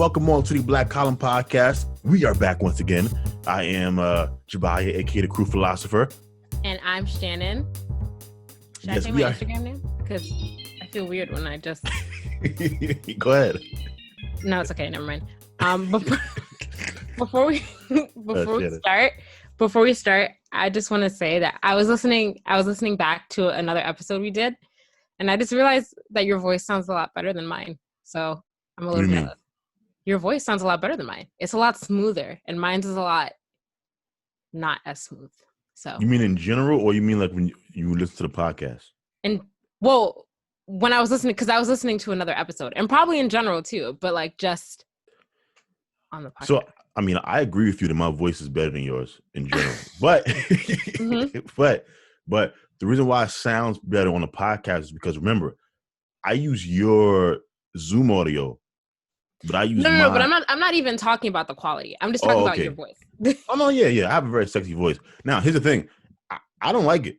Welcome on to the Black Column Podcast. We are back once again. I am Jabia, aka the Crew Philosopher. And I'm Shannon. Should I say my Instagram name? Because I feel weird when I just... Go ahead. No, it's okay. Never mind. Before we start, I just want to say that I was listening back to another episode we did, and I just realized that your voice sounds a lot better than mine. So I'm a little jealous. Your voice sounds a lot better than mine. It's a lot smoother, and mine's is a lot not as smooth. So you mean in general, or you mean like when you listen to the podcast? And well, when I was listening, because I was listening to another episode, and probably in general too, but like just on the podcast. So I mean, I agree with you that my voice is better than yours in general, but but the reason why it sounds better on the podcast is because remember, I use your Zoom audio, but I use no, but I'm not even talking about the quality. I'm just talking about your voice. Oh no, yeah, I have a very sexy voice. Now here's the thing, I don't like it.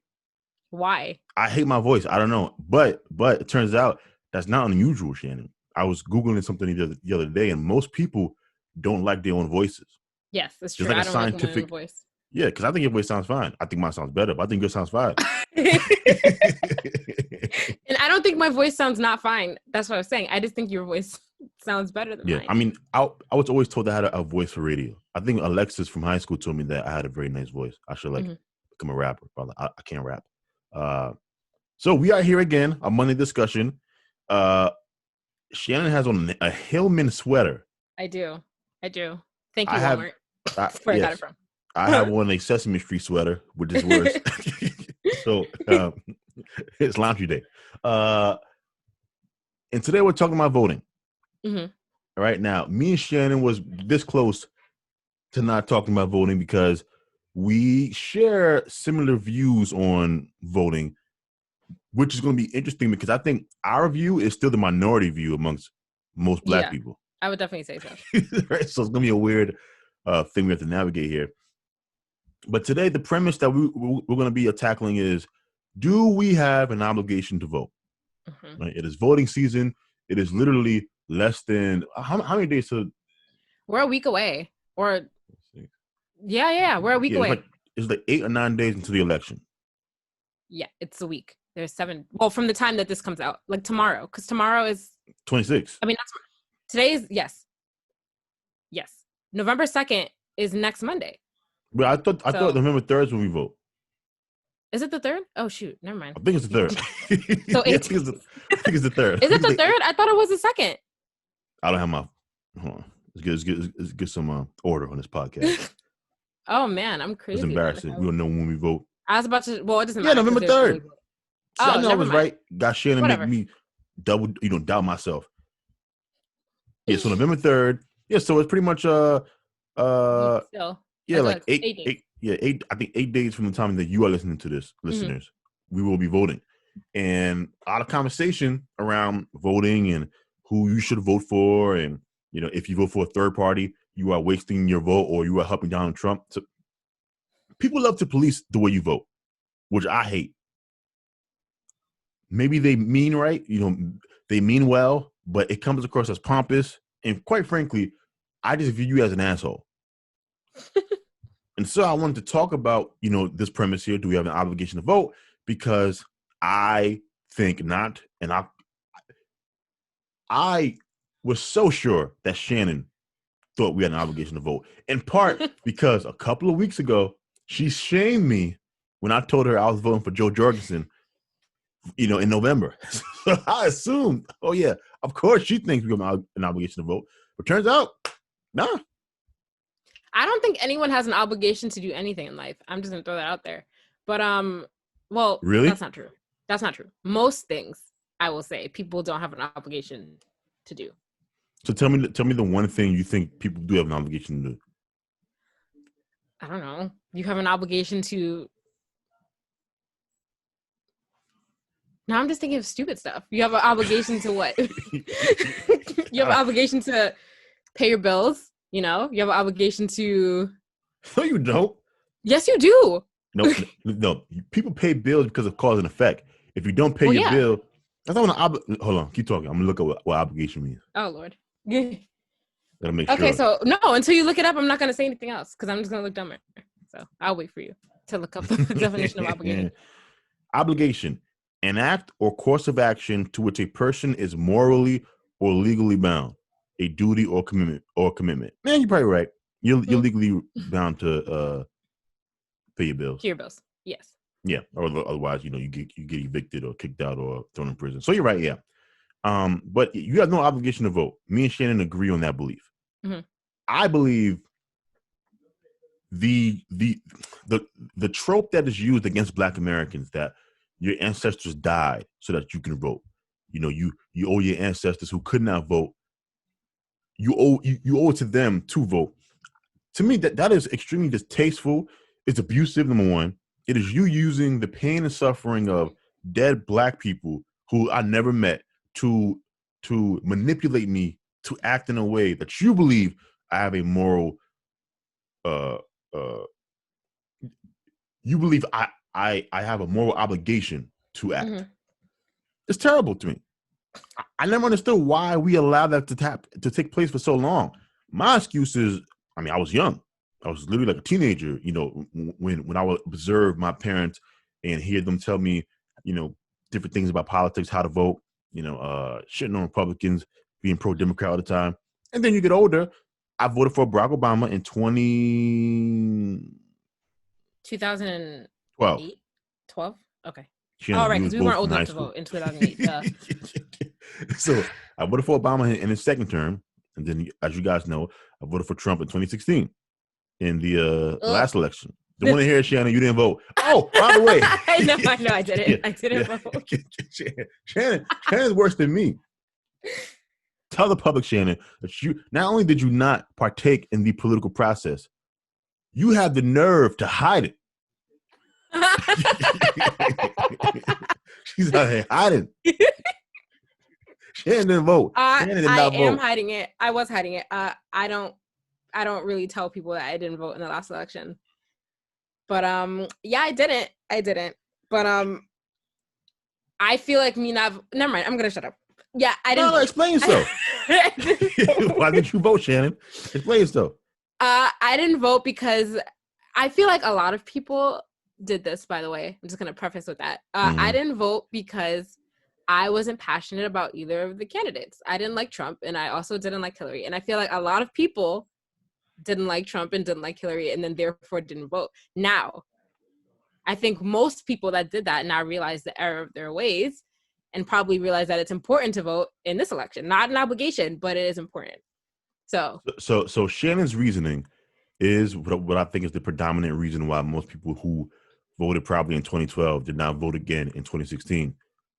Why? I hate my voice. I don't know, but it turns out that's not unusual, Shannon. I was Googling something the other day, and most people don't like their own voices. Yes, that's true. Like I don't like my own voice. Yeah, because I think your voice sounds fine. I think mine sounds better, but I think yours sounds fine. And I don't think my voice sounds not fine. That's what I was saying. I just think your voice sounds better than mine. I mean, I was always told I had a voice for radio. I think Alexis from high school told me that I had a very nice voice. I should become a rapper, but I can't rap. So we are here again, a Monday discussion. Shannon has on a Hillman sweater. I do. Thank you, Walmart. That's where I got it from. I have on a Sesame Street sweater, which is worse. So it's laundry day. And today we're talking about voting. Mm-hmm. All right, now, me and Shannon was this close to not talking about voting because we share similar views on voting, which is going to be interesting because I think our view is still the minority view amongst most Black people. I would definitely say so. Right? So it's going to be a weird thing we have to navigate here. But today, the premise that we're going to be tackling is, do we have an obligation to vote? Mm-hmm. Right? It is voting season. It is literally less than, how many days to? We're a week away. We're a week away. It's like 8 or 9 days until the election. Yeah, it's a week. There's 7. Well, from the time that this comes out, like tomorrow, because tomorrow is 26. I mean, today's yes. November 2nd is next Monday. But I thought November 3rd is when we vote. Is it the 3rd? Oh shoot, never mind. I think it's the 3rd. So I think it's the 3rd. Is it the 3rd? I thought it was the 2nd. I don't have my. Hold on. Let's get some order on this podcast. Oh man, I'm crazy. It's embarrassing. We don't know when we vote. I was about to. Well, it doesn't matter. Yeah, November 3rd. I know I was right. Got Shannon make me doubt myself. Yeah, so November 3rd. Yeah, so it's pretty much still. Yeah, like 8 days. I think 8 days from the time that you are listening to this, listeners, we will be voting. And a lot of conversation around voting and who you should vote for. And, if you vote for a third party, you are wasting your vote or you are helping Donald Trump. So people love to police the way you vote, which I hate. Maybe they mean right, they mean well, but it comes across as pompous. And quite frankly, I just view you as an asshole. And so I wanted to talk about, this premise here. Do we have an obligation to vote? Because I think not. And I was so sure that Shannon thought we had an obligation to vote. In part because a couple of weeks ago, she shamed me when I told her I was voting for Joe Jorgensen, in November. So I assumed, oh yeah, of course she thinks we have an obligation to vote. But turns out, nah. I don't think anyone has an obligation to do anything in life. I'm just gonna throw that out there. But well, really, that's not true. Most things, I will say, people don't have an obligation to do. So tell me the one thing you think people do have an obligation to do. I don't know. You have an obligation to. Now I'm just thinking of stupid stuff. You have an obligation to what? You have an obligation to pay your bills. You have an obligation to. No, you don't. Yes, you do. No. People pay bills because of cause and effect. If you don't pay your bill, that's not hold on, keep talking. I'm gonna look at what obligation means. Oh Lord. That'll make okay, sure. So no, until you look it up, I'm not going to say anything else because I'm just going to look dumber. So I'll wait for you to look up the definition of obligation. Obligation, an act or course of action to which a person is morally or legally bound, a duty or commitment. Man, you're probably right. You're legally bound to pay your bills. Pay your bills, yes. Yeah, or otherwise, you get evicted or kicked out or thrown in prison. So you're right, yeah. But you have no obligation to vote. Me and Shannon agree on that belief. Mm-hmm. I believe the trope that is used against Black Americans that your ancestors died so that you can vote. You owe your ancestors who could not vote. You owe it to them to vote. To me, that is extremely distasteful. It's abusive. Number one, it is you using the pain and suffering of dead Black people who I never met to manipulate me to act in a way that you believe I have a moral. You believe I have a moral obligation to act. Mm-hmm. It's terrible to me. I never understood why we allowed that to take place for so long. My excuse is, I was young. I was literally like a teenager, when I would observe my parents and hear them tell me, different things about politics, how to vote, shitting on Republicans, being pro-Democrat all the time. And then you get older. I voted for Barack Obama in 2012. 12? Okay. All right, because we weren't old enough to vote in 2008. So I voted for Obama in his second term. And then, as you guys know, I voted for Trump in 2016 in the last election. The one here, Shannon, you didn't vote. Oh, by the way. I know, I didn't. Yeah, I didn't vote. Shannon's worse than me. Tell the public, Shannon, that you not only did you not partake in the political process, you had the nerve to hide it. She's out here hiding. Shannon didn't vote. Shannon did not vote. I am hiding it. I was hiding it. I don't really tell people that I didn't vote in the last election. But yeah, I didn't. But I feel like me not. Never mind. I'm gonna shut up. Yeah, I didn't. No, explain yourself. Why didn't you vote, Shannon? Explain yourself. I didn't vote because I feel like a lot of people did this. By the way, I'm just gonna preface with that. I didn't vote because I wasn't passionate about either of the candidates. I didn't like Trump, and I also didn't like Hillary. And I feel like a lot of people didn't like Trump and didn't like Hillary, and then therefore didn't vote. Now, I think most people that did that now realize the error of their ways and probably realize that it's important to vote in this election. Not an obligation, but it is important. So Shannon's reasoning is what I think is the predominant reason why most people who voted probably in 2012 did not vote again in 2016.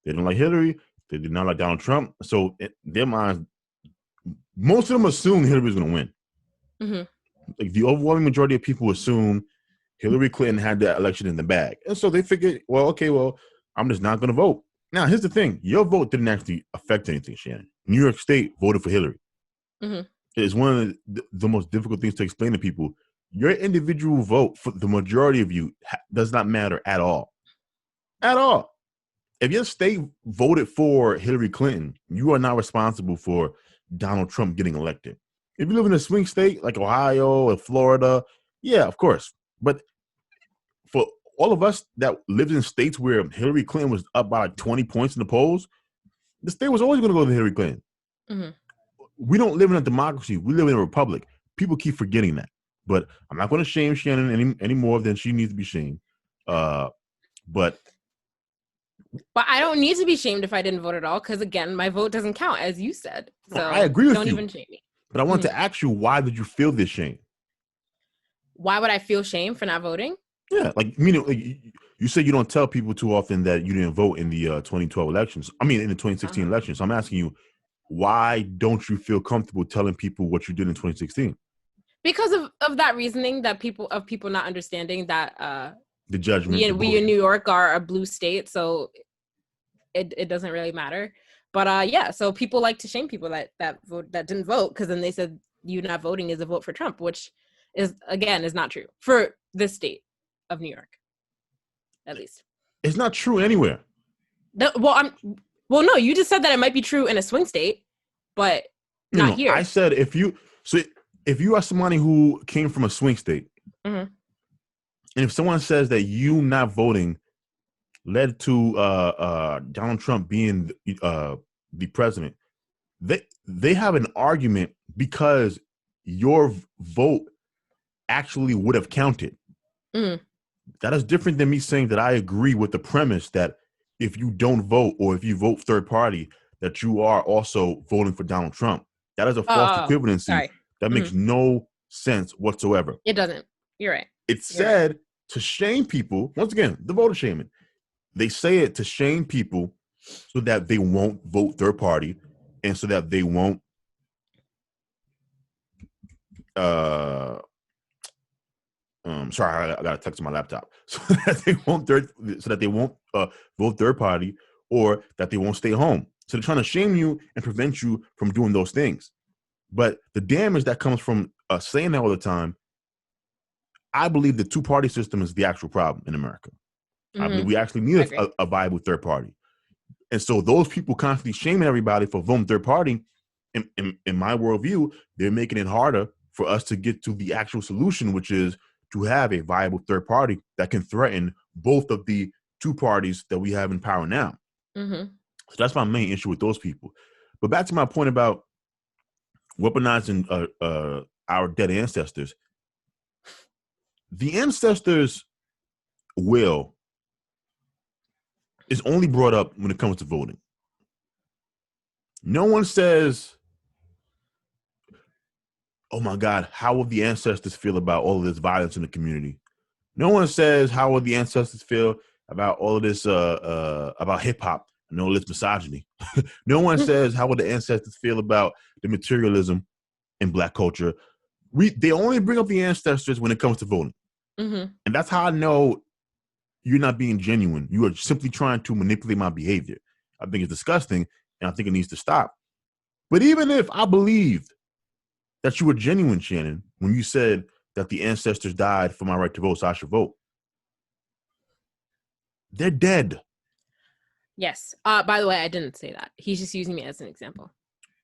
They didn't like Hillary. They did not like Donald Trump. So in their minds, most of them assumed Hillary was going to win. Mm-hmm. Like the overwhelming majority of people assume Hillary Clinton had that election in the bag. And so they figured, I'm just not going to vote. Now, here's the thing. Your vote didn't actually affect anything, Shannon. New York State voted for Hillary. Mm-hmm. It's one of the most difficult things to explain to people. Your individual vote for the majority of you does not matter at all. At all. If your state voted for Hillary Clinton, you are not responsible for Donald Trump getting elected. If you live in a swing state like Ohio or Florida, yeah, of course. But for all of us that lived in states where Hillary Clinton was up by like 20 points in the polls, the state was always going to go to Hillary Clinton. Mm-hmm. We don't live in a democracy. We live in a republic. People keep forgetting that. But I'm not going to shame Shannon any more than she needs to be shamed. But I don't need to be shamed if I didn't vote at all, because again, my vote doesn't count, as you said. So I agree with you. Don't even shame me. But I want to ask you, why did you feel this shame? Why would I feel shame for not voting? Yeah, you say you don't tell people too often that you didn't vote in the 2012 elections. I mean, in the 2016 elections. So I'm asking you, why don't you feel comfortable telling people what you did in 2016? Because of that reasoning that people not understanding that the judgment. We in New York are a blue state, so it doesn't really matter. But so people like to shame people that didn't vote, because then they said you not voting is a vote for Trump, which is not true for this state of New York, at least. It's not true anywhere. No, you just said that it might be true in a swing state, but not here. I said if you So if you are somebody who came from a swing state, and if someone says that you not voting led to Donald Trump being the president, they have an argument because your vote actually would have counted. That is different than me saying that I agree with the premise that if you don't vote or if you vote third party, that you are also voting for Donald Trump. That is a false equivalency that makes no sense whatsoever. It doesn't. You're right. It's said to shame people. Once again, the voter shaming. They say it to shame people so that they won't vote third party and so that they won't sorry, I got a text on my laptop. So that they won't vote third party or that they won't stay home. So they're trying to shame you and prevent you from doing those things. But the damage that comes from saying that all the time, I believe the two-party system is the actual problem in America. I believe we actually need a viable third party. And so those people constantly shaming everybody for voting third party, in my worldview, they're making it harder for us to get to the actual solution, which is to have a viable third party that can threaten both of the two parties that we have in power now. So that's my main issue with those people. But back to my point about weaponizing our dead ancestors. The ancestors' will is only brought up when it comes to voting. No one says, oh my God, how will the ancestors feel about all of this violence in the community? No one says, how will the ancestors feel about all of this, about hip hop and all this misogyny? No one says, how will the ancestors feel about the materialism in Black culture? They only bring up the ancestors when it comes to voting. And that's how I know you're not being genuine. You are simply trying to manipulate my behavior. I think it's disgusting, and I think it needs to stop. But even if I believed that you were genuine, Shannon, when you said that the ancestors died for my right to vote, so I should vote, they're dead. Yes. By the way, I didn't say that. He's just using me as an example.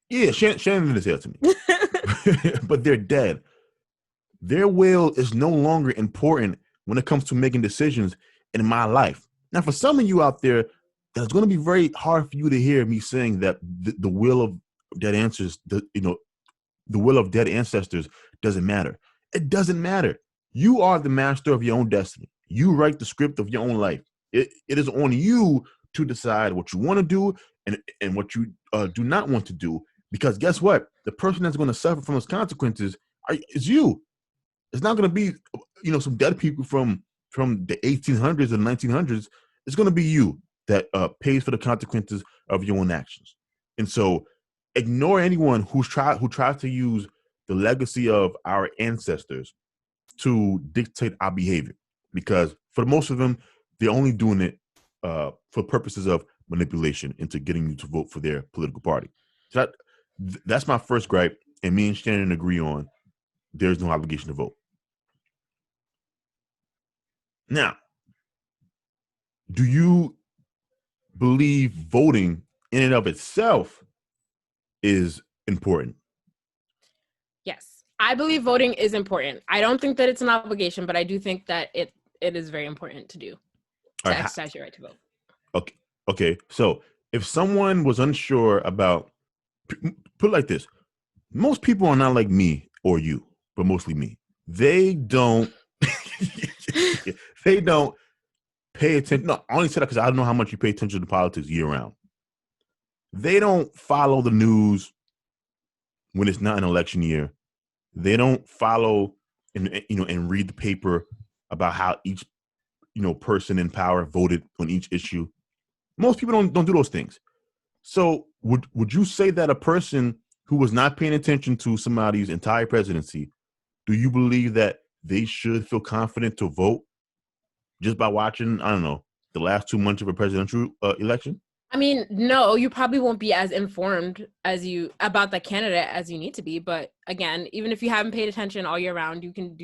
Yeah, Shannon didn't say that to me. But they're dead. Their will is no longer important when it comes to making decisions in my life. Now, for some of you out there, that's going to be very hard for you to hear me saying that the will of dead ancestors, the will of dead ancestors doesn't matter. It doesn't matter. You are the master of your own destiny. You write the script of your own life. It is on you to decide what you want to do and what you do not want to do. Because guess what? The person that's going to suffer from those consequences is you. It's not going to be, some dead people from the 1800s and 1900s. It's going to be you that pays for the consequences of your own actions. And so ignore anyone who tries to use the legacy of our ancestors to dictate our behavior, because for most of them, they're only doing it for purposes of manipulation into getting you to vote for their political party. So that's my first gripe, and me and Shannon agree on there's no obligation to vote. Now, do you believe voting in and of itself is important? Yes, I believe voting is important. I don't think that it's an obligation, but I do think that it is very important to do to exercise your right to vote. Okay. So if someone was unsure about, put it like this, most people are not like me or you, but mostly me. They don't pay attention. No, I only said that because I don't know how much you pay attention to politics year round. They don't follow the news when it's not an election year. They don't follow and read the paper about how each person in power voted on each issue. Most people don't do those things. So would you say that a person who was not paying attention to somebody's entire presidency, do you believe that they should feel confident to vote just by watching, I don't know, the last 2 months of a presidential election? I mean, no, you probably won't be as informed about the candidate as you need to be. But again, even if you haven't paid attention all year round, you can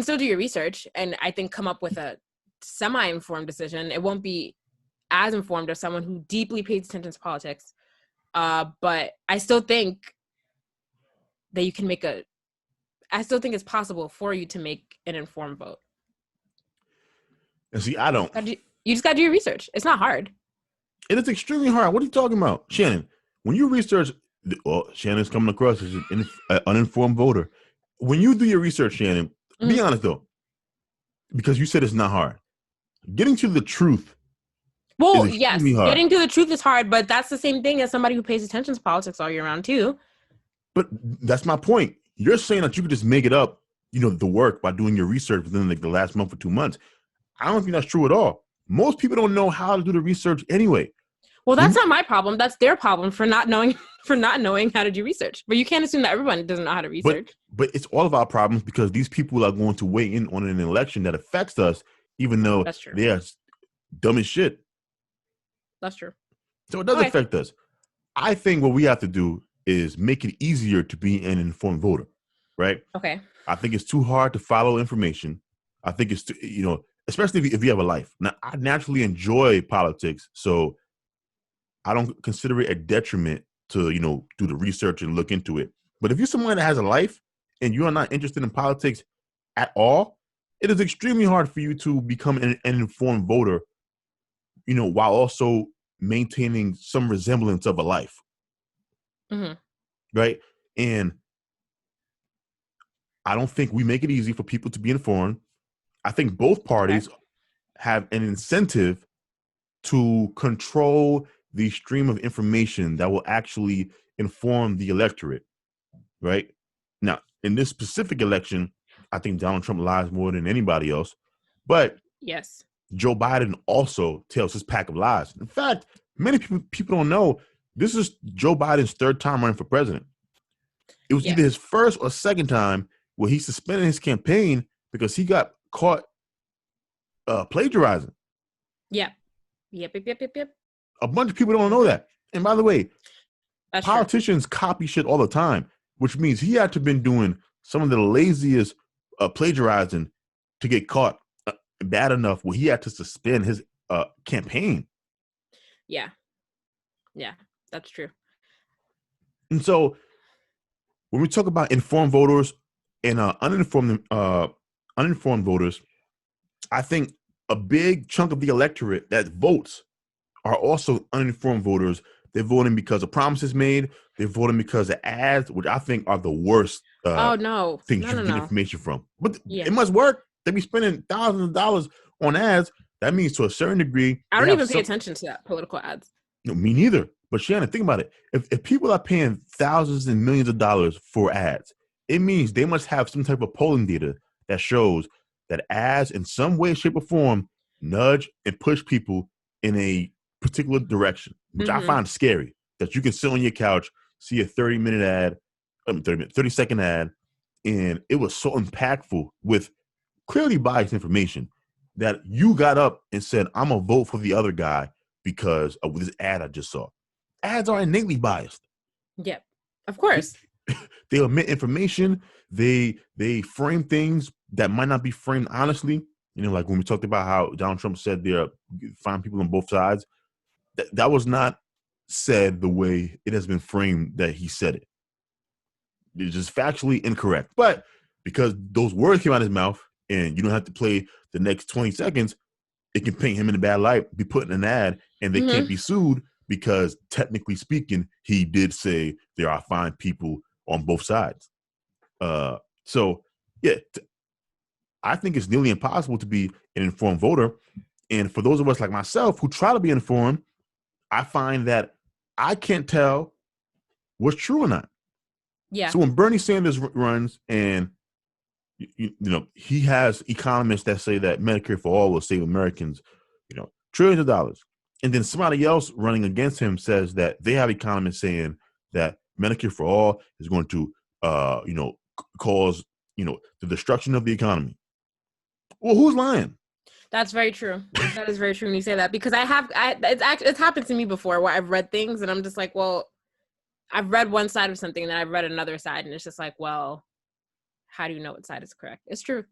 still do your research and I think come up with a semi-informed decision. It won't be as informed as someone who deeply pays attention to politics. But I still think that you can make I still think it's possible for you to make an informed vote. And see, I don't. You just got to do your research. It's not hard. It is extremely hard. What are you talking about? Shannon, when you research, Shannon's coming across as an uninformed voter. When you do your research, Shannon, be honest though, because you said it's not hard. Getting to the truth. Well, yes, getting to the truth is hard, but that's the same thing as somebody who pays attention to politics all year round too. But that's my point. You're saying that you could just make it up, the work by doing your research within like the last month or 2 months. I don't think that's true at all. Most people don't know how to do the research anyway. Well, that's not my problem. That's their problem for not knowing how to do research. But you can't assume that everyone doesn't know how to research. But it's all of our problems because these people are going to weigh in on an election that affects us, even though they are dumb as shit. That's true. So it does affect us. I think what we have to do is make it easier to be an informed voter, right? Okay. I think it's too hard to follow information. I think it's too, especially if you have a life. Now, I naturally enjoy politics, so I don't consider it a detriment to, do the research and look into it. But if you're someone that has a life and you are not interested in politics at all, it is extremely hard for you to become an informed voter, while also maintaining some resemblance of a life. Mm-hmm. Right? And I don't think we make it easy for people to be informed. I think both parties have an incentive to control the stream of information that will actually inform the electorate, right? Now, in this specific election, I think Donald Trump lies more than anybody else, but yes, Joe Biden also tells his pack of lies. In fact, many people don't know this is Joe Biden's third time running for president. It was either his first or second time where he suspended his campaign because he got caught plagiarizing. Yep. A bunch of people don't know that. And by the way, that's politicians copy shit all the time, which means he had to have been doing some of the laziest plagiarizing to get caught bad enough where he had to suspend his campaign. Yeah, that's true. And so when we talk about informed voters and uninformed voters, I think a big chunk of the electorate that votes are also uninformed voters. They're voting because of promises made. They're voting because of ads, which I think are the worst things you can get information from. But it must work. They be spending thousands of dollars on ads. That means to a certain degree. I don't even pay attention to that political ads. No, me neither. But Shannon, think about it. If people are paying thousands and millions of dollars for ads, it means they must have some type of polling data that shows that ads in some way, shape, or form nudge and push people in a particular direction, which I find scary. That you can sit on your couch, see a 30-minute ad, 30-second ad, and it was so impactful with clearly biased information that you got up and said, I'm going to vote for the other guy because of this ad I just saw. Ads are innately biased. Yep, of course. They omit information. They frame things that might not be framed honestly. Like when we talked about how Donald Trump said there find people on both sides. That was not said the way it has been framed that he said it. It's just factually incorrect. But because those words came out of his mouth and you don't have to play the next 20 seconds, it can paint him in a bad light, be put in an ad, and they can't be sued because technically speaking, he did say there are fine people on both sides. I think it's nearly impossible to be an informed voter. And for those of us like myself who try to be informed, I find that I can't tell what's true or not. Yeah. So when Bernie Sanders runs and, he has economists that say that Medicare for all will save Americans, trillions of dollars. And then somebody else running against him says that they have economists saying that Medicare for all is going to, cause, the destruction of the economy. Well, who's lying? That's very true. That is very true when you say that, because it's happened to me before where I've read things and I'm just like, well, I've read one side of something and then I've read another side and it's just like, well, how do you know what side is correct? It's true.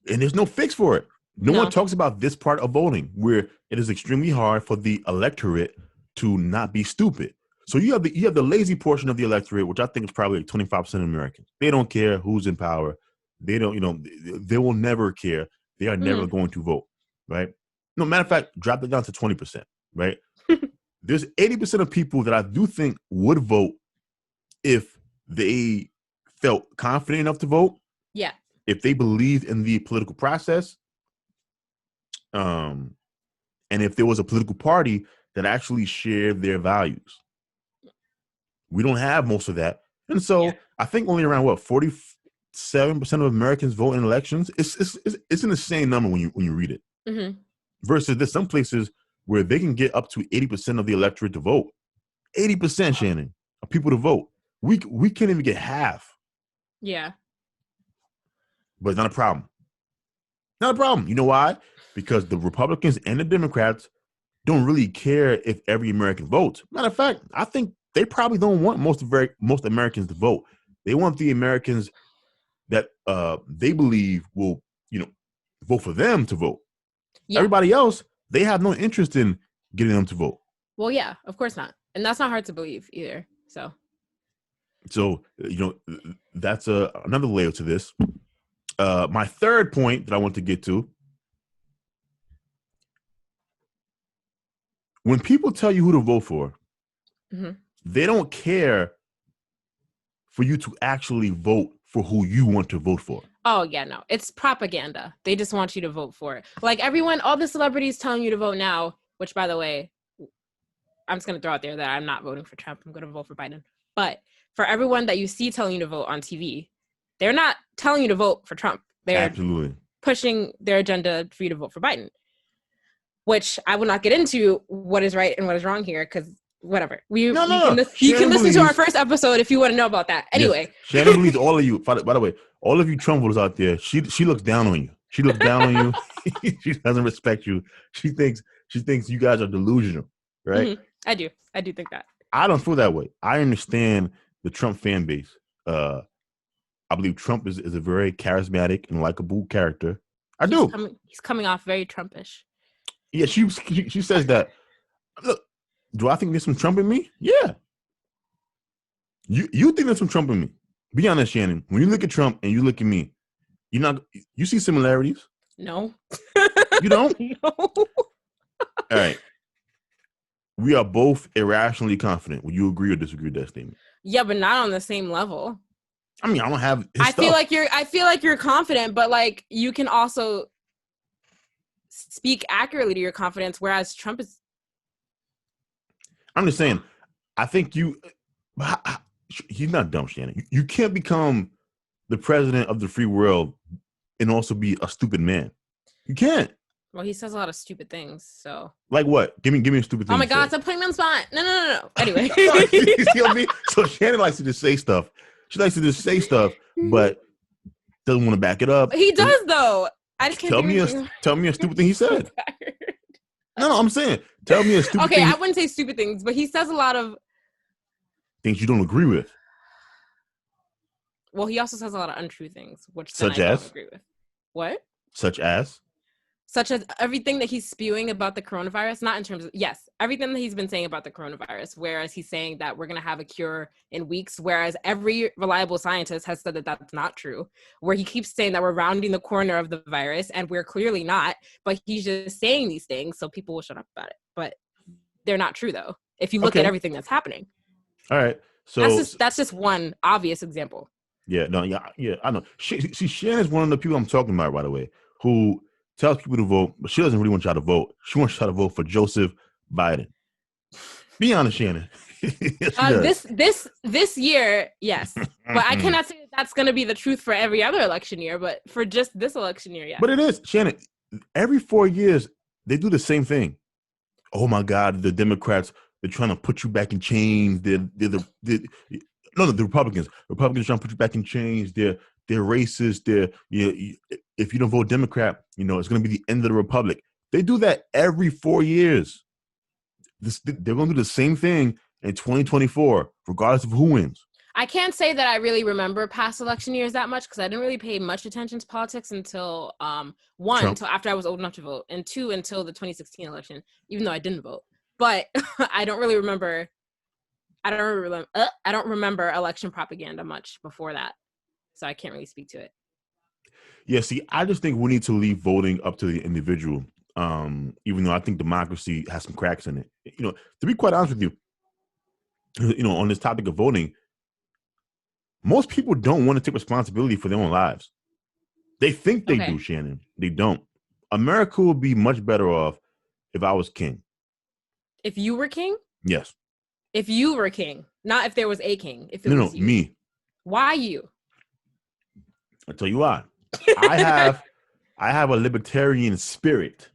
And there's no fix for it. No one talks about this part of voting where it is extremely hard for the electorate to not be stupid. So you have the lazy portion of the electorate, which I think is probably like 25% of Americans. They don't care who's in power. They don't, they will never care. They are never going to vote, right? No, matter of fact, drop it down to 20%, right? There's 80% of people that I do think would vote if they felt confident enough to vote. Yeah. If they believed in the political process. And if there was a political party that actually shared their values. We don't have most of that. And so I think only around 47% of Americans vote in elections. It's an insane number when you read it. Mm-hmm. Versus there's some places where they can get up to 80% of the electorate to vote. 80%, Shannon, of people to vote. We can't even get half. Yeah. But it's not a problem. Not a problem. You know why? Because the Republicans and the Democrats don't really care if every American votes. Matter of fact, I think they probably don't want most Americans to vote. They want the Americans that they believe will, vote for them to vote. Yeah. Everybody else, they have no interest in getting them to vote. Well, yeah, of course not. And that's not hard to believe either. So that's another layer to this. My third point that I want to get to. When people tell you who to vote for, they don't care for you to actually vote for who you want to vote for. Oh, yeah, no. It's propaganda. They just want you to vote for it. Like all the celebrities telling you to vote now, which, by the way, I'm just going to throw out there that I'm not voting for Trump. I'm going to vote for Biden. But for everyone that you see telling you to vote on TV, they're not telling you to vote for Trump. They're absolutely pushing their agenda for you to vote for Biden. Which I will not get into what is right and what is wrong here, because whatever. You can listen to our first episode if you want to know about that. Anyway. Yes. Shannon believes all of you, by the way, all of you Trump voters out there, she looks down on you. She looks down on you. She doesn't respect you. She thinks you guys are delusional, right? Mm-hmm. I do think that. I don't feel that way. I understand the Trump fan base. I believe Trump is a very charismatic and likable character. He's coming off very Trumpish. Yeah, she says that. Look, do I think there's some Trump in me? Yeah. You think there's some Trump in me? Be honest, Shannon. When you look at Trump and you look at me, you see similarities? No. You don't? No. All right. We are both irrationally confident. Will you agree or disagree with that statement? Yeah, but not on the same level. I mean, I don't have his I feel like you're confident, but like you can also speak accurately to your confidence, whereas Trump is. I'm just saying, I think he's not dumb, Shannon. You can't become the president of the free world and also be a stupid man. You can't. Well, he says a lot of stupid things, so. Like what? Give me a stupid thing. Oh my God, stop putting me on the spot. No. Anyway. You see what I mean? So Shannon likes to just say stuff. She likes to just say stuff, but doesn't want to back it up. He does, though. I just can't tell me a stupid thing he said. No, I'm saying, tell me a stupid thing. Okay, I wouldn't say stupid things, but he says a lot of things you don't agree with. Well, he also says a lot of untrue things, which such I as don't agree with. What? Such as everything that he's spewing about the coronavirus, not in terms of, yes, everything that he's been saying about the coronavirus, whereas he's saying that we're going to have a cure in weeks, whereas every reliable scientist has said that that's not true, where he keeps saying that we're rounding the corner of the virus, and we're clearly not, but he's just saying these things so people will shut up about it. But they're not true, though, if you look at everything that's happening. All right. So that's just one obvious example. Yeah, I know. Shannon is one of the people I'm talking about, by the way, who tells people to vote, but she doesn't really want y'all to vote. She wants y'all to vote for Joseph Biden. Be honest, Shannon. This year, yes, but I cannot say that's going to be the truth for every other election year. But for just this election year, yeah. But it is, Shannon. Every 4 years, they do the same thing. Oh my God, the Democrats, they're trying to put you back in chains. The Republicans. Republicans trying to put you back in chains. They're racist. If you don't vote Democrat, it's going to be the end of the republic. They do that every 4 years. They're going to do the same thing in 2024, regardless of who wins. I can't say that I really remember past election years that much because I didn't really pay much attention to politics until one, until after I was old enough to vote, and two, until the 2016 election, even though I didn't vote. But I don't really remember I don't remember election propaganda much before that, so I can't really speak to it. Yeah, see, I just think we need to leave voting up to the individual. Even though I think democracy has some cracks in it. To be quite honest with you, on this topic of voting, most people don't want to take responsibility for their own lives. They think they do, Shannon. They don't. America would be much better off if I was king. If you were king? Yes. If you were king, not if there was a king. If it was you. Me. Why you? I'll tell you why. I have a libertarian spirit,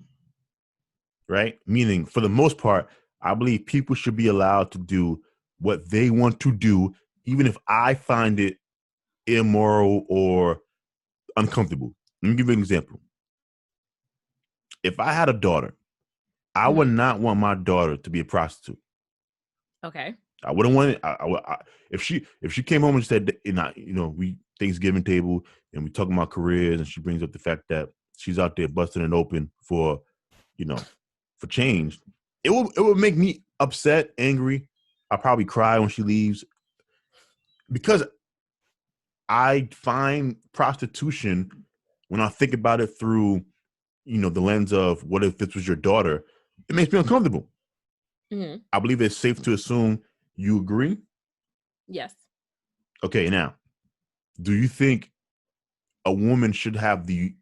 right? Meaning, for the most part, I believe people should be allowed to do what they want to do, even if I find it immoral or uncomfortable. Let me give you an example. If I had a daughter, I would not want my daughter to be a prostitute. Okay. I wouldn't want it. If she came home and said, we Thanksgiving table and we talking about careers, and she brings up the fact that she's out there busting it open for change, it would make me upset, angry. I'll probably cry when she leaves, because I find prostitution, when I think about it through, the lens of what if this was your daughter, it makes me uncomfortable. Mm-hmm. I believe it's safe to assume you agree. Yes. Okay. Now, do you think a woman should have the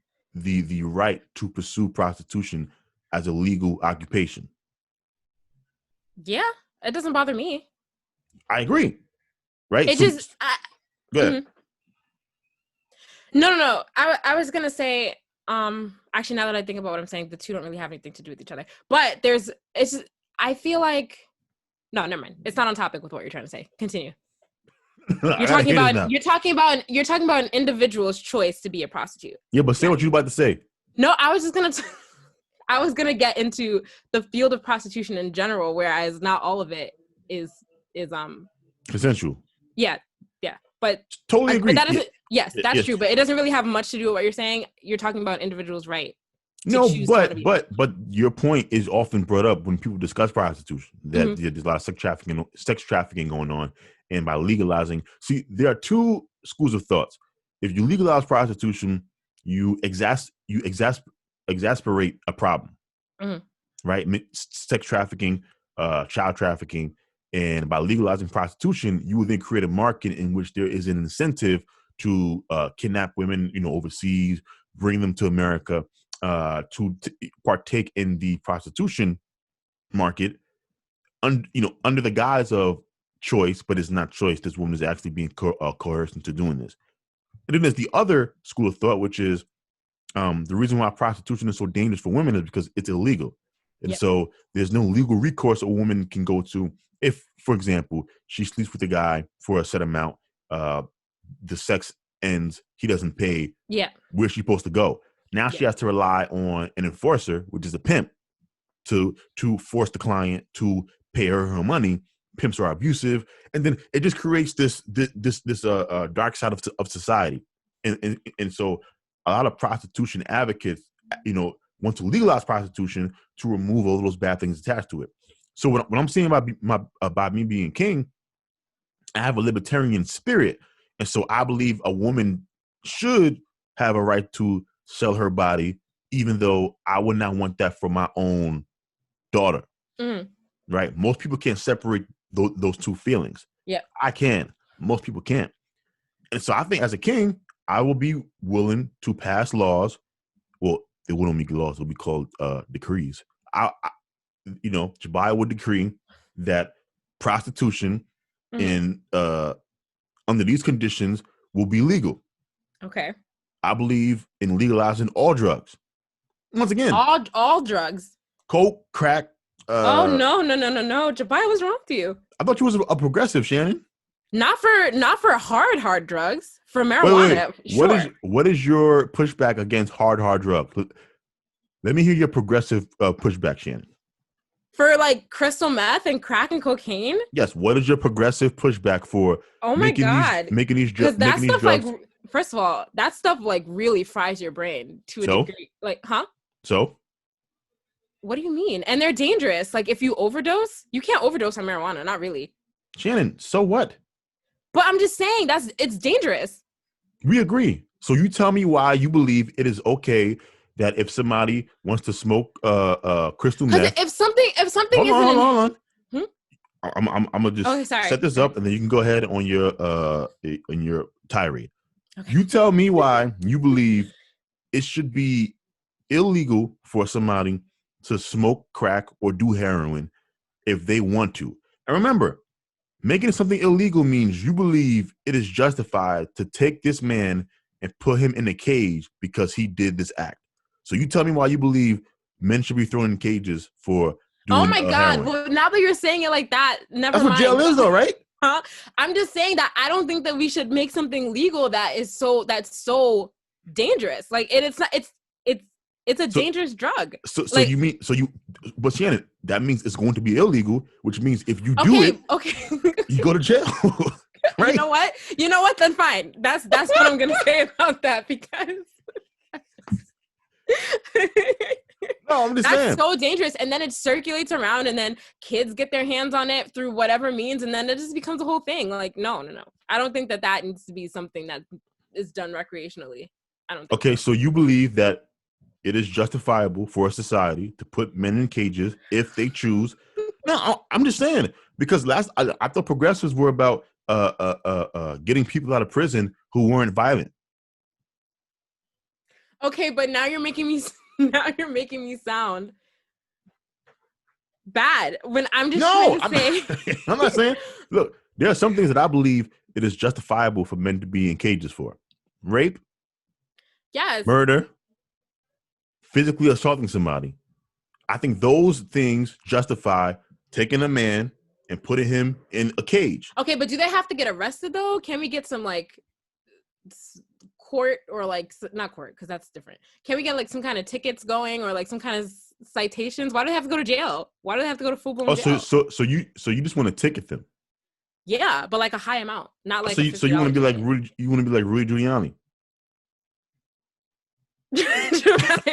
right to pursue prostitution as a legal occupation? Yeah, it doesn't bother me. I agree. Right? It just... Go ahead. Mm-hmm. No. I was going to say, actually, now that I think about what I'm saying, the two don't really have anything to do with each other. But I feel like... No, never mind. It's not on topic with what you're trying to say. Continue. You're talking about an individual's choice to be a prostitute. Yeah, but say what you're about to say. No, I was just gonna get into the field of prostitution in general, whereas not all of it is consensual. Yeah, but totally agree. But that doesn't. Yes, that's true, but it doesn't really have much to do with what you're saying. You're talking about an individual's right. No, but your point is often brought up when people discuss prostitution, that there's a lot of sex trafficking going on, and by legalizing, see, there are two schools of thoughts. If you legalize prostitution, you exasperate a problem, right? Sex trafficking, child trafficking, and by legalizing prostitution, you will then create a market in which there is an incentive to kidnap women, overseas, bring them to America. To partake in the prostitution market, under the guise of choice, but it's not choice. This woman is actually being coerced into doing this. And then there's the other school of thought, which is the reason why prostitution is so dangerous for women is because it's illegal. And so there's no legal recourse a woman can go to if, for example, she sleeps with a guy for a set amount, the sex ends, he doesn't pay. Yeah. Where's she supposed to go? Now she has to rely on an enforcer, which is a pimp, to force the client to pay her money. Pimps are abusive, and then it just creates this dark side of society. And so a lot of prostitution advocates, want to legalize prostitution to remove all those bad things attached to it. So when I'm saying about me being king, I have a libertarian spirit, and so I believe a woman should have a right to sell her body, even though I would not want that for my own daughter. Right? Most people can't separate those two feelings. Yeah, I can. Most people can't. And so I think as a king, I will be willing to pass laws. Well, it wouldn't be laws; it would be called decrees. Jabia would decree that prostitution in under these conditions will be legal. Okay. I believe in legalizing all drugs. Once again, all drugs. Coke, crack. Oh no! Jabia, what's wrong with you? I thought you was a progressive, Shannon. Not for hard drugs. For marijuana. Wait. Sure. What is your pushback against hard drugs? Let me hear your progressive pushback, Shannon. For like crystal meth and crack and cocaine? Yes. What is your progressive pushback for? Oh my God! Making these drugs. That stuff, like, first of all, that stuff like really fries your brain to a degree. Like, huh? So? What do you mean? And they're dangerous. Like, if you overdose, you can't overdose on marijuana. Not really. Shannon, so what? But I'm just saying it's dangerous. We agree. So you tell me why you believe it is okay that if somebody wants to smoke crystal meth. If something hold isn't on. I'm gonna just set this up, and then you can go ahead on your tirade. Okay. You tell me why you believe it should be illegal for somebody to smoke crack or do heroin if they want to. And remember, making something illegal means you believe it is justified to take this man and put him in a cage because he did this act. So you tell me why you believe men should be thrown in cages for doing Oh my God. heroin. Well, now that you're saying it like that, never mind. That's what jail is though, right? Huh? I'm just saying that I don't think that we should make something legal that's so dangerous. Like it's a dangerous drug. But Shannon, that means it's going to be illegal, which means if you do it, you go to jail. Right? You know what? Then fine. That's what I'm gonna say about that because no, I'm just saying. That's so dangerous. And then it circulates around and then kids get their hands on it through whatever means. And then it just becomes a whole thing. Like, no. I don't think that needs to be something that is done recreationally. I don't think Okay, so you believe that it is justifiable for a society to put men in cages if they choose. No, I'm just saying, because I thought progressives were about getting people out of prison who weren't violent. Okay, but now you're making me sound bad when I'm just trying to say. I'm not saying. Look, there are some things that I believe it is justifiable for men to be in cages for. Rape. Yes. Murder. Physically assaulting somebody. I think those things justify taking a man and putting him in a cage. Okay, but do they have to get arrested though? Can we get some like court or like not court because that's different. Can we get like some kind of tickets going or like some kind of citations? Why do they have to go to jail? Why do they have to go to full-blown jail? So you just want to ticket them? Yeah, but like a high amount, not like. So you want to be like Rudy? You want to be like Rudy Giuliani?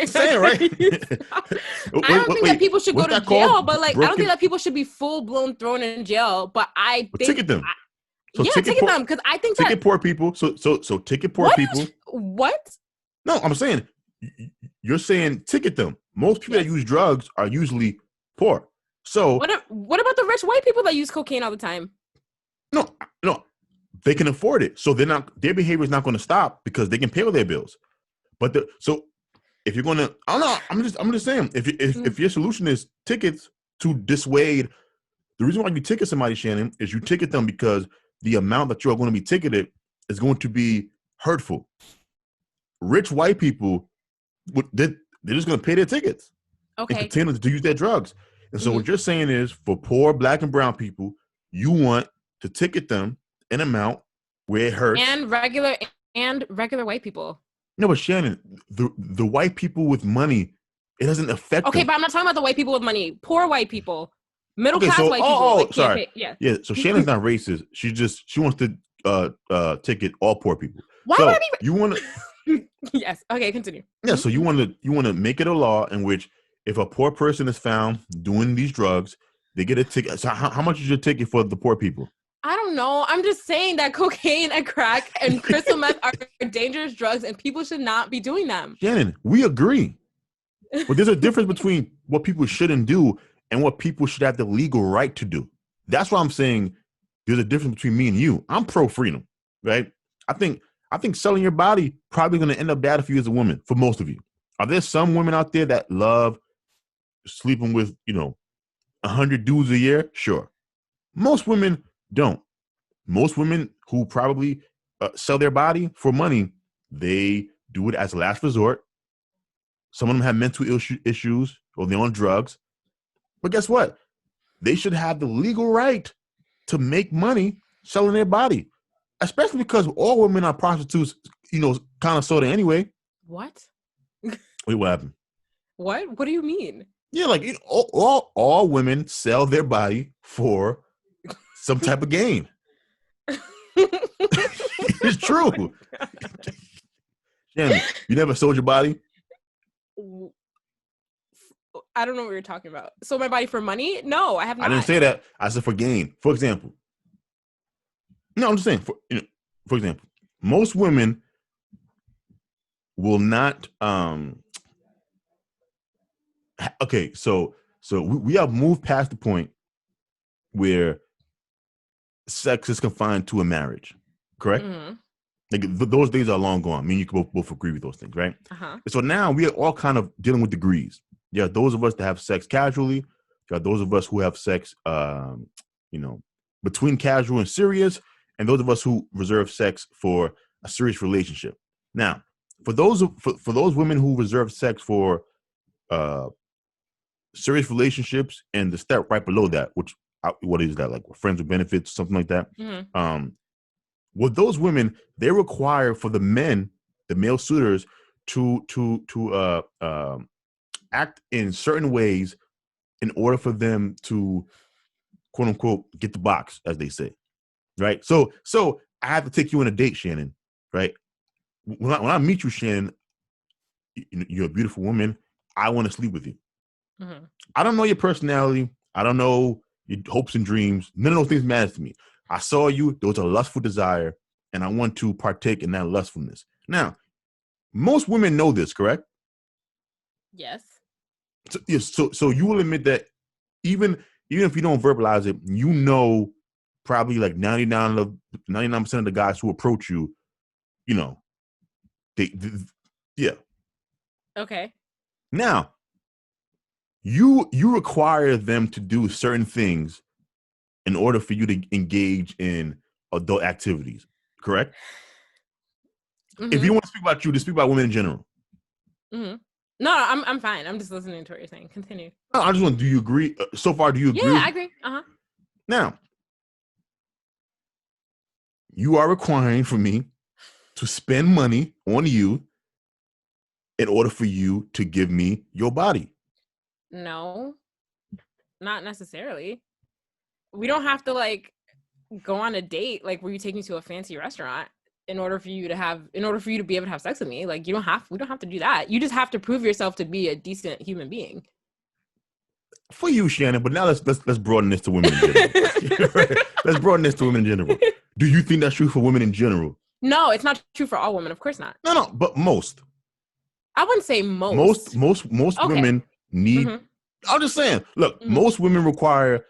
Saying right. I don't think that people should go to jail, but like I don't think that people should be full-blown thrown in jail. But I think ticket them. Ticket them because I think ticket poor people. So ticket poor people. What? No, I'm saying you're saying ticket them. Most people that use drugs are usually poor. So what about the rich white people that use cocaine all the time? No, they can afford it. So their behavior is not going to stop because they can pay all their bills. But so if you're going to, I don't know. I'm just saying if your solution is tickets to dissuade, the reason why you ticket somebody, Shannon, is you ticket them because the amount that you're going to be ticketed is going to be hurtful. Rich white people, they're just going to pay their tickets and continue to use their drugs. And so what you're saying is for poor black and brown people, you want to ticket them an amount where it hurts. And regular white people. No, but Shannon, the white people with money, it doesn't affect them. But I'm not talking about the white people with money. Poor white people. Middle class white people. Oh, sorry. Yeah. So Shannon's not racist. She wants to ticket all poor people. Why would I be? You want to? Yes. Okay. Continue. Yeah. So you want to make it a law in which if a poor person is found doing these drugs, they get a ticket. So how much is your ticket for the poor people? I don't know. I'm just saying that cocaine and crack and crystal meth are dangerous drugs, and people should not be doing them. Shannon, we agree, but there's a difference between what people shouldn't do and what people should have the legal right to do. That's why I'm saying there's a difference between me and you. I'm pro freedom, right? I think selling your body probably going to end up bad for you as a woman, for most of you. Are there some women out there that love sleeping with, 100 dudes a year? Sure. Most women don't. Most women who probably sell their body for money, they do it as a last resort. Some of them have mental issues or they're on drugs. But guess what? They should have the legal right to make money selling their body, especially because all women are prostitutes, kind of sort of anyway. What? Wait, what happened? What? What do you mean? Yeah, like all women sell their body for some type of gain. It's true. Oh Shannon, you never sold your body? I don't know what you're talking about. Sold my body for money? No, I have not. I didn't say that. I said for gain. For example, No, I'm just saying. For example, most women will not. Okay, so we have moved past the point where sex is confined to a marriage, correct? Mm-hmm. Like those days are long gone. I mean, you can both agree with those things, right? Uh-huh. So now we are all kind of dealing with degrees. Yeah, those of us that have sex casually. You got those of us who have sex, between casual and serious, and those of us who reserve sex for a serious relationship. Now, for those women who reserve sex for serious relationships, and the step right below that, which what is that, like friends with benefits, something like that? Mm-hmm. With those women, they require for the men, the male suitors, to act in certain ways in order for them to, quote unquote, get the box, as they say, right? So I have to take you on a date, Shannon, right? When I meet you, Shannon, you're a beautiful woman. I want to sleep with you. Mm-hmm. I don't know your personality. I don't know your hopes and dreams. None of those things matter to me. I saw you. There was a lustful desire, and I want to partake in that lustfulness. Now, most women know this, correct? Yes. So you will admit that even if you don't verbalize it, you know, probably like 99% of the guys who approach you, they yeah. Okay. Now, you require them to do certain things in order for you to engage in adult activities, correct? Mm-hmm. If you don't want to speak about you, to speak about women in general. Mm-hmm. No, I'm fine. I'm just listening to what you're saying. Continue. No, I just want. Do you agree? So far, do you agree? Yeah, I agree. Uh-huh. Now, you are requiring for me to spend money on you in order for you to give me your body. No, not necessarily. We don't have to like go on a date like where you take me to a fancy restaurant in order for you to be able to have sex with me. Like we don't have to do that. You just have to prove yourself to be a decent human being. For you, Shannon, but now let's broaden this to women in general. Let's broaden this to women in general. Do you think that's true for women in general? No, it's not true for all women. Of course not. No, but most. I wouldn't say most. Most okay. Women need. Mm-hmm. I'm just saying. Look, mm-hmm. Most women require,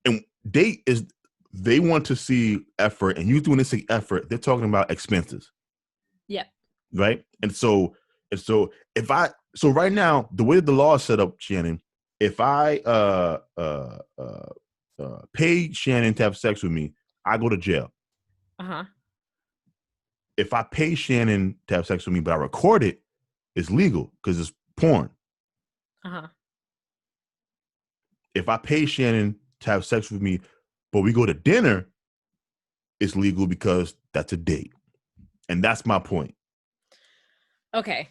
and they want to see effort, and usually when they say effort, they're talking about expenses. Yeah. Right. And so right now, the way that the law is set up, Shannon, if I pay Shannon to have sex with me, I go to jail. Uh-huh. If I pay Shannon to have sex with me, but I record it, it's legal because it's porn. Uh-huh. If I pay Shannon to have sex with me, but we go to dinner, it's legal because that's a date. And that's my point. Okay.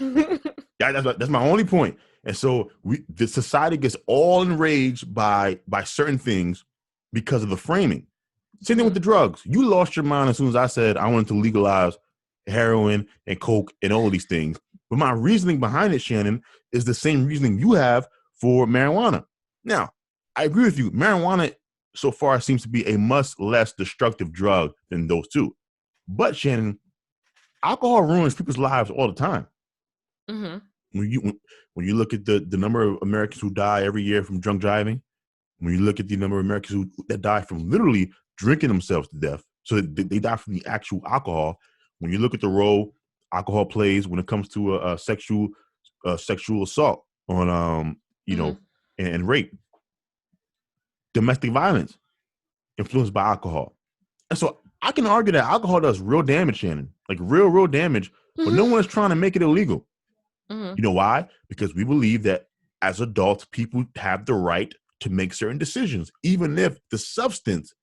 That's my only point. And so the society gets all enraged by certain things because of the framing. Same thing with the drugs. You lost your mind as soon as I said I wanted to legalize heroin and coke and all of these things. But my reasoning behind it, Shannon, is the same reasoning you have for marijuana. Now, I agree with you. Marijuana so far seems to be a much less destructive drug than those two. But, Shannon, alcohol ruins people's lives all the time. Mm-hmm. When you look at the number of Americans who die every year from drunk driving, when you look at the number of Americans that die from literally drinking themselves to death, so they die from the actual alcohol. When you look at the role alcohol plays when it comes to a sexual assault on and rape, domestic violence influenced by alcohol, and so I can argue that alcohol does real damage, Shannon, like real damage, but no one is trying to make it illegal. Mm-hmm. You know why? Because we believe that as adults, people have the right to make certain decisions, even if the substance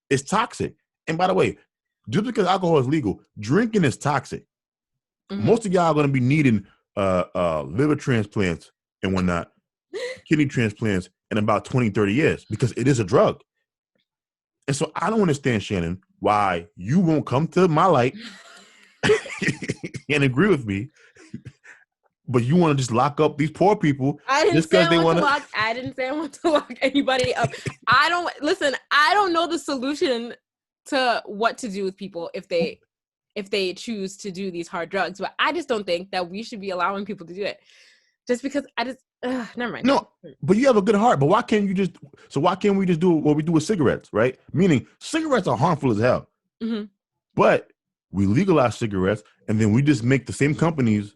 is toxic. And by the way, just because alcohol is legal, drinking is toxic. Mm-hmm. Most of y'all are going to be needing liver transplants and whatnot, kidney transplants in about 20, 30 years because it is a drug. And so I don't understand, Shannon, why you won't come to my light and agree with me, but you want to just lock up these poor people just because they want to. I didn't say I want to lock anybody up. I don't know the solution to what to do with people if they choose to do these hard drugs. But I just don't think that we should be allowing people to do it. Just because never mind. No, but you have a good heart. But why can't we just do what we do with cigarettes, right? Meaning cigarettes are harmful as hell. Mm-hmm. But we legalize cigarettes, and then we just make the same companies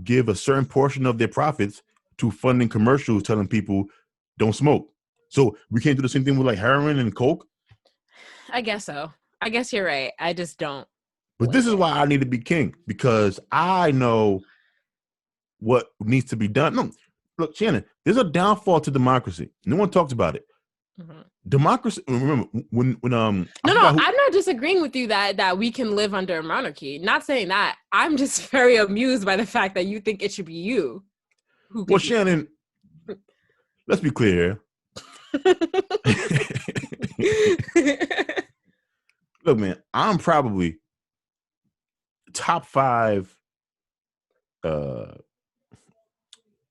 give a certain portion of their profits to funding commercials telling people don't smoke. So we can't do the same thing with like heroin and coke? I guess so. I guess you're right. I just don't. But this is why I need to be king, because I know what needs to be done. No, look, Shannon, there's a downfall to democracy. No one talks about it. Mm-hmm. Democracy. Remember when I'm not disagreeing with you that we can live under a monarchy. Not saying that. I'm just very amused by the fact that you think it should be you. Well, Shannon, let's be clear. Look, man, I'm probably top 5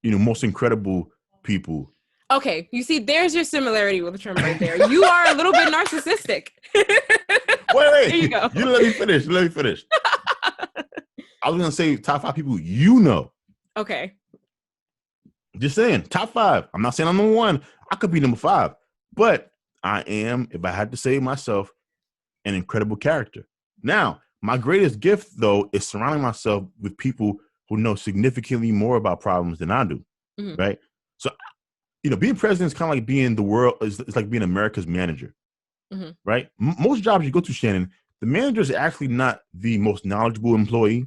most incredible people. Okay, you see, there's your similarity with Trump right there. You are a little bit narcissistic. Wait. There you go. You let me finish. I was gonna say top 5 people you know. Okay. Just saying, top 5. I'm not saying I'm number 1. I could be number 5, but I am, if I had to say myself, an incredible character. Now, my greatest gift, though, is surrounding myself with people who know significantly more about problems than I do, right? So, being president is kind of like being it's like being America's manager, right? Most jobs you go to, Shannon, the manager is actually not the most knowledgeable employee.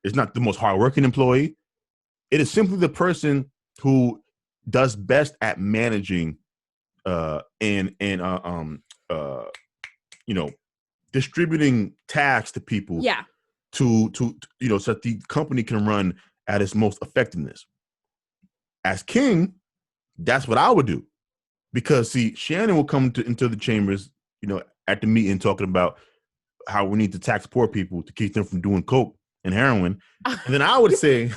It's not the most hardworking employee. It is simply the person who does best at managing distributing tasks to people. Yeah. To so that the company can run at its most effectiveness. As king, that's what I would do, because see, Shannon will come into the chambers, at the meeting talking about how we need to tax poor people to keep them from doing coke and heroin, and then I would say,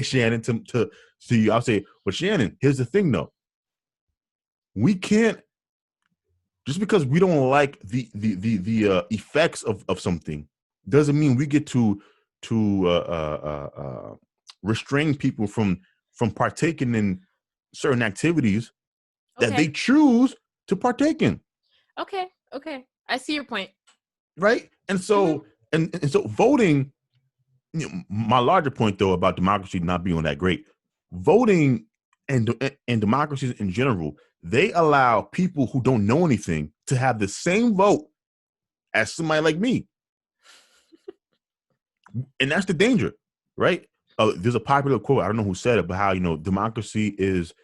Shannon, to you, I'll say, well, Shannon, here's the thing, though, we can't. Just because we don't like the effects of something doesn't mean we get to restrain people from partaking in certain activities that they choose to partake in. Okay. I see your point. Right? And so and so voting, my larger point though about democracy not being that great, voting and democracies in general, they allow people who don't know anything to have the same vote as somebody like me. And that's the danger, right? There's a popular quote, I don't know who said it, but how, democracy is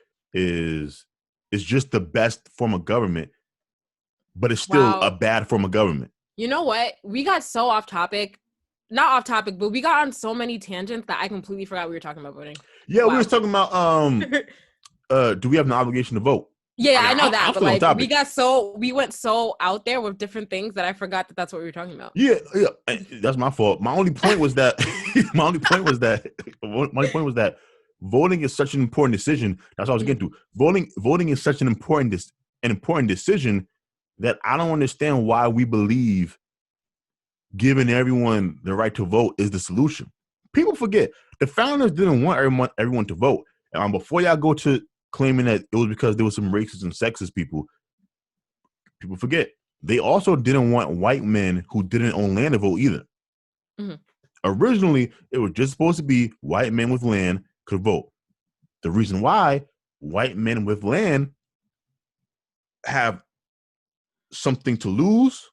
just the best form of government, but it's still a bad form of government. You know what? We got so off topic. Not off topic, but we got on so many tangents that I completely forgot we were talking about voting. Yeah, we were talking about do we have an obligation to vote? Yeah, I know that, but we went so out there with different things that I forgot that that's what we were talking about. Yeah, that's my fault. My only point was that voting is such an important decision. That's what I was getting to. Voting is such an important decision that I don't understand why we believe giving everyone the right to vote is the solution. People forget the founders didn't want everyone to vote. Before y'all go to claiming that it was because there was some racist and sexist people forget they also didn't want white men who didn't own land to vote either. Originally, it was just supposed to be white men with land could vote. The reason why white men with land have something to lose,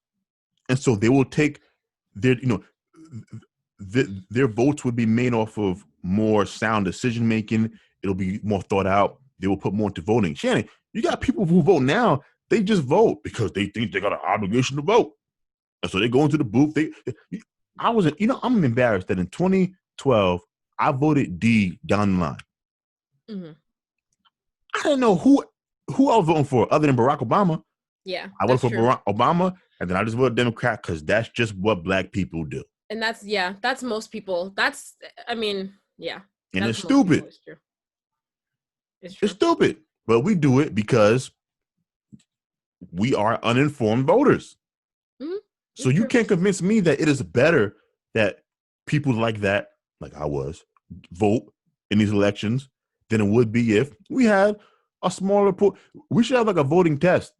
and so they will take their votes would be made off of more sound decision making. It'll be more thought out. They will put more into voting. Shannon, you got people who vote now, they just vote because they think they got an obligation to vote. And so they go into the booth. I'm embarrassed that in 2012, I voted D down the line. I didn't know who I was voting for other than Barack Obama. Yeah. I voted for Barack Obama, and then I just voted Democrat because that's just what black people do. And that's most people. And it's stupid. It's stupid. But we do it because we are uninformed voters. Mm-hmm. So you can't convince me that it is better that people like that, like I was, vote in these elections than it would be if we had a smaller pool. We should have like a voting test.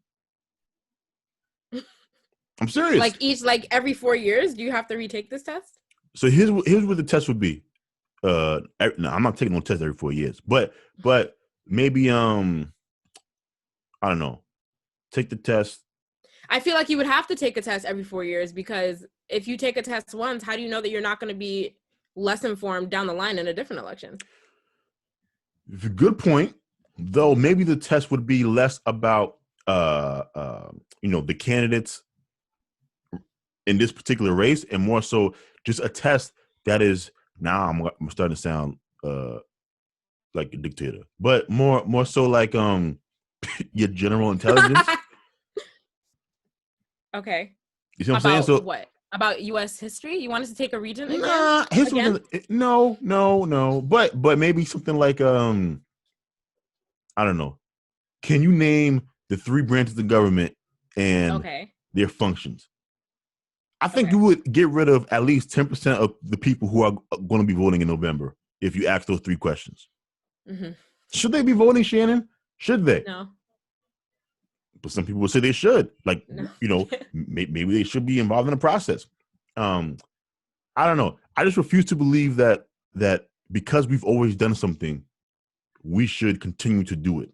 I'm serious. Like every 4 years, do you have to retake this test? So here's what the test would be. No, I'm not taking no test every 4 years, but maybe I don't know. Take the test. I feel like you would have to take a test every 4 years, because if you take a test once, how do you know that you're not going to be less informed down the line in a different election? It's a good point, though. Maybe the test would be less about the candidates in this particular race, and more so just a test that is. Now I'm starting to sound like a dictator, but more so like your general intelligence. Okay. You see what I'm saying? So what? About U.S. history? You want us to take a region again? Nah, history. No. But maybe something like I don't know. Can you name the 3 branches of government and their functions? I think you would get rid of at least 10% of the people who are going to be voting in November if you ask those 3 questions. Mm-hmm. Should they be voting, Shannon? Should they? No. But some people would say they should. Like, no. Maybe they should be involved in the process. I don't know. I just refuse to believe that because we've always done something, we should continue to do it.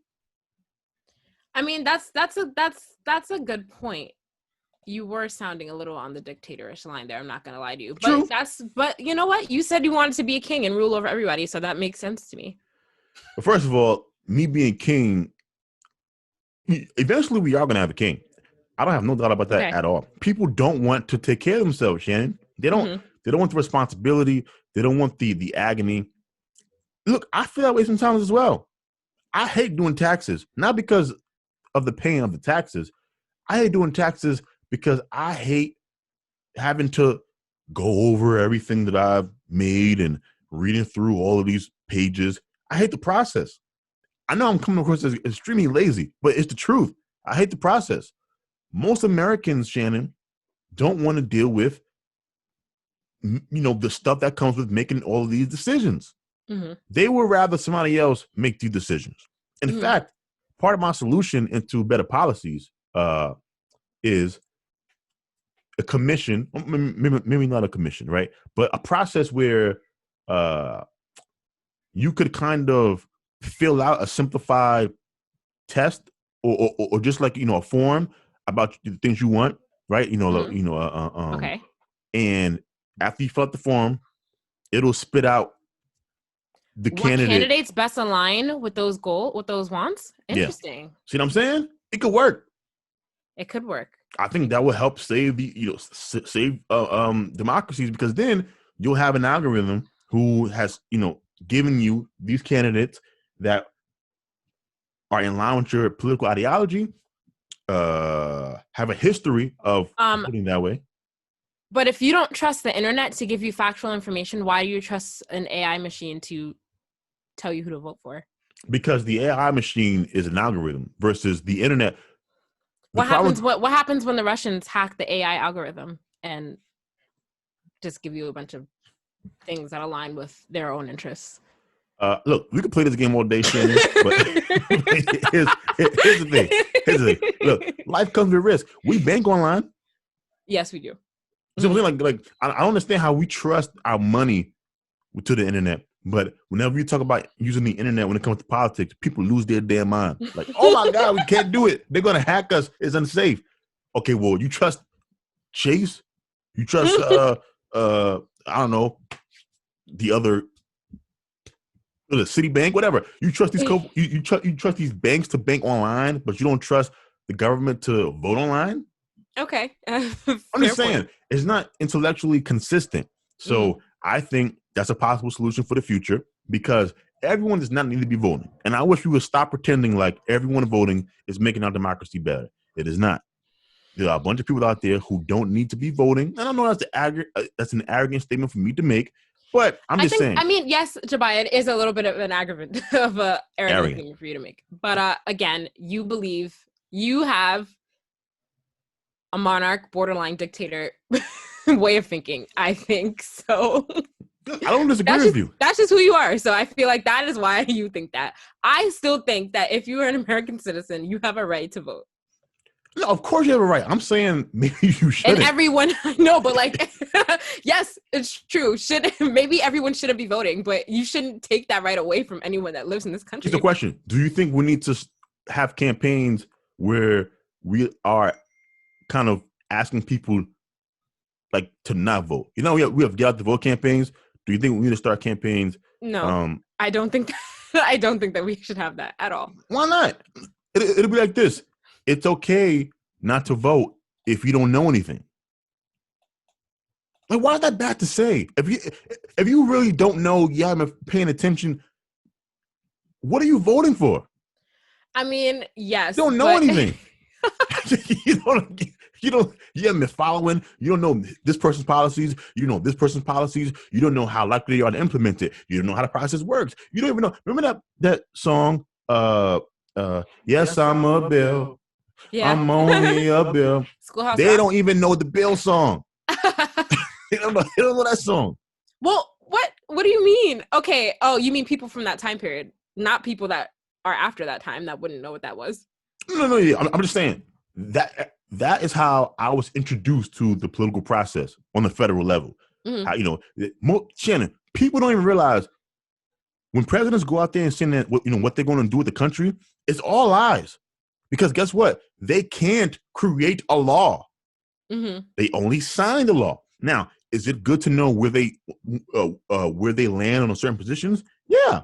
I mean, that's a good point. You were sounding a little on the dictatorish line there. I'm not going to lie to you. True. But you know what? You said you wanted to be a king and rule over everybody, so that makes sense to me. But first of all, me being king, eventually we are going to have a king. I don't have no doubt about that at all. People don't want to take care of themselves, Shannon. They don't. Mm-hmm. They don't want the responsibility. They don't want the agony. Look, I feel that way sometimes as well. I hate doing taxes, not because of the paying of the taxes. I hate doing taxes because I hate having to go over everything that I've made and reading through all of these pages. I hate the process. I know I'm coming across as extremely lazy, but it's the truth. I hate the process. Most Americans, Shannon, don't want to deal with, the stuff that comes with making all of these decisions. Mm-hmm. They would rather somebody else make these decisions. In fact, part of my solution into better policies is a commission, maybe not a commission, right? But a process where you could kind of fill out a simplified test or just like, a form about the things you want, right? Okay. And after you fill out the form, it'll spit out the candidates best align with those wants. Interesting. Yeah. See what I'm saying? It could work. It could work. I think that will help save democracies, because then you'll have an algorithm who has, given you these candidates that are in line with your political ideology, have a history of voting that way. But if you don't trust the internet to give you factual information, why do you trust an AI machine to tell you who to vote for? Because the AI machine is an algorithm versus the internet. What happens when the Russians hack the AI algorithm and just give you a bunch of things that align with their own interests? Look, we could play this game all day, Shannon, but here's the thing. Look, life comes with risk. We bank online. Yes, we do. So like I don't understand how we trust our money to the internet, but whenever you talk about using the internet when it comes to politics, people lose their damn mind. Like, oh my God, we can't do it. They're gonna hack us. It's unsafe. Okay, well, you trust Chase? You trust I don't know, the other, the Citibank, whatever. You trust these you trust these banks to bank online, but you don't trust the government to vote online? Okay. I'm just saying, it's not intellectually consistent. So I think that's a possible solution for the future, because everyone does not need to be voting. And I wish we would stop pretending like everyone voting is making our democracy better. It is not. There are a bunch of people out there who don't need to be voting. And I know that's an arrogant statement for me to make, but I'm just saying. I mean, yes, Jabia, it is a little bit of an arrogant statement for you to make. But again, you believe you have a monarch, borderline dictator way of thinking, I think. So I don't disagree with you. That's just who you are. So I feel like that is why you think that. I still think that if you are an American citizen, you have a right to vote. No, of course you have a right. I'm saying maybe you shouldn't. And everyone, I know, but like, yes, it's true. Maybe everyone shouldn't be voting, but you shouldn't take that right away from anyone that lives in this country. Here's the question. Do you think we need to have campaigns where we are kind of asking people like to not vote? You know, we have get out the vote campaigns. Do you think we need to start campaigns? No, I don't think I don't think that we should have that at all. Why not? It'll be like this. It's okay not to vote if you don't know anything. Like, why is that bad to say? If you really don't know, you haven't paying attention, what are you voting for? I mean, yes. You don't know anything. You haven't been following. You don't know this person's policies. You know this person's policies. You don't know how likely they are to implement it. You don't know how the process works. You don't even know. Remember that song? Yes, I'm a bill. Yeah. I'm only a bill. They don't even know the bill song. They don't know that song. Well, what do you mean? Okay. Oh, you mean people from that time period, not people that are after that time that wouldn't know what that was. No. Yeah, I'm just saying that is how I was introduced to the political process on the federal level. Mm-hmm. How, Shannon, people don't even realize when presidents go out there and say that what they're going to do with the country, it's all lies. Because guess what? They can't create a law. Mm-hmm. They only sign the law. Now, is it good to know where they land on certain positions? Yeah,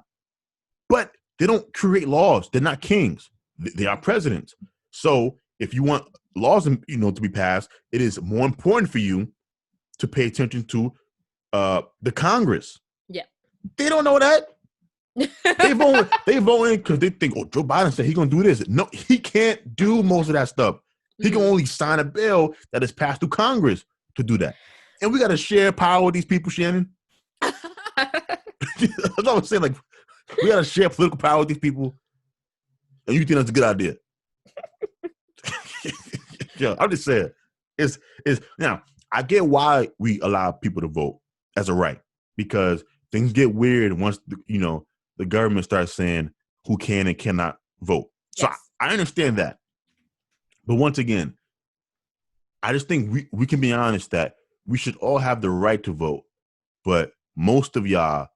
but they don't create laws. They're not kings. They are presidents. So if you want laws, to be passed, it is more important for you to pay attention to the Congress. Yeah, they don't know that. They voting because they think, Joe Biden said he's gonna do this. No, he can't do most of that stuff. He can only sign a bill that is passed through Congress to do that. And we got to share power with these people, Shannon. That's what I'm saying. Like, we got to share political power with these people. And you think that's a good idea? Yeah, I'm just saying. It's now, I get why we allow people to vote as a right, because things get weird once the government starts saying who can and cannot vote. So yes. I understand that. But once again, I just think we can be honest that we should all have the right to vote, but most of y'all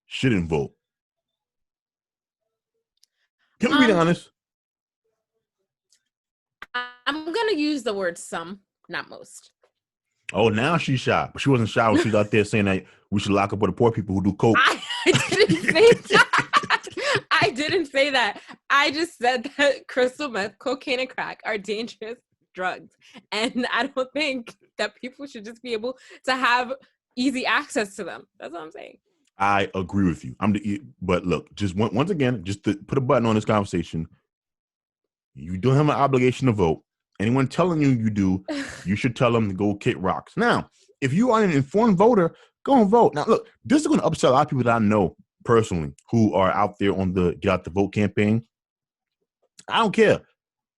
shouldn't vote. Can we be honest? I'm going to use the word some, not most. Oh, now she's shy. But she wasn't shy when she was out there saying that we should lock up with the poor people who do coke. I didn't say that. I didn't say that. I just said that crystal meth, cocaine, and crack are dangerous drugs. And I don't think that people should just be able to have easy access to them. That's what I'm saying. I agree with you. But look, just once again, just to put a button on this conversation, you don't have an obligation to vote. Anyone telling you do, you should tell them to go kick rocks. Now, if you are an informed voter, go and vote. Now, look, this is going to upset a lot of people that I know personally who are out there on the Get Out the Vote campaign. I don't care.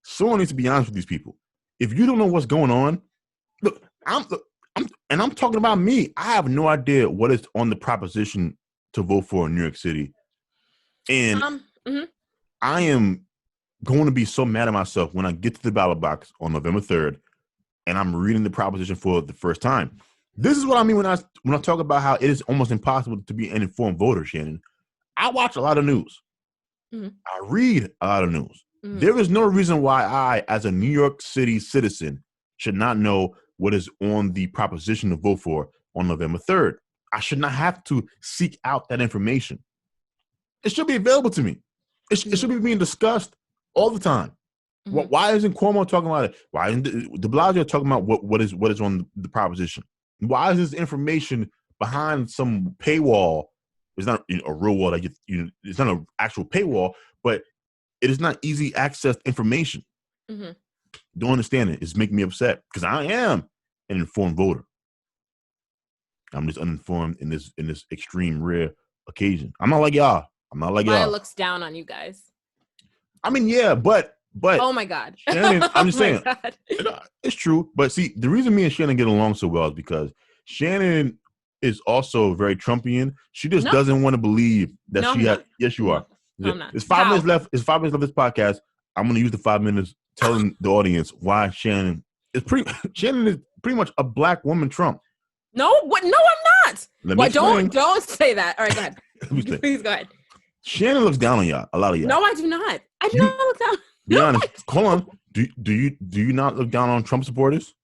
Someone needs to be honest with these people. If you don't know what's going on, I'm talking about me. I have no idea what is on the proposition to vote for in New York City. And I am going to be so mad at myself when I get to the ballot box on November 3rd and I'm reading the proposition for the first time. This is what I mean when I talk about how it is almost impossible to be an informed voter, Shannon. I watch a lot of news. Mm-hmm. I read a lot of news. Mm-hmm. There is no reason why I, as a New York City citizen, should not know what is on the proposition to vote for on November 3rd. I should not have to seek out that information. It should be available to me. It should be being discussed all the time. Mm-hmm. Why isn't Cuomo talking about it? Why isn't de Blasio talking about what is on the proposition? Why is this information behind some paywall? It's not a real wall that it's not an actual paywall, but it is not easy access information. Mm-hmm. Don't understand it. It's making me upset because I am an informed voter. I'm just uninformed in this extreme rare occasion. I'm not like y'all. Maya looks down on you guys. I mean, yeah, but But oh my God, Shannon, I'm just saying, it's true. But see, the reason me and Shannon get along so well is because Shannon is also very Trumpian. She just doesn't want to believe that she had. Yes, you are. No, I'm not. It's 5 minutes left. It's 5 minutes left of this podcast. I'm going to use the 5 minutes telling the audience why Shannon is pretty much a black woman Trump. No, what? No, I'm not. What? Don't say that. All right, go ahead. Please go ahead. Shannon looks down on y'all. A lot of y'all. No, I do not. I do not look down. Be honest. Hold on. Do you not look down on Trump supporters?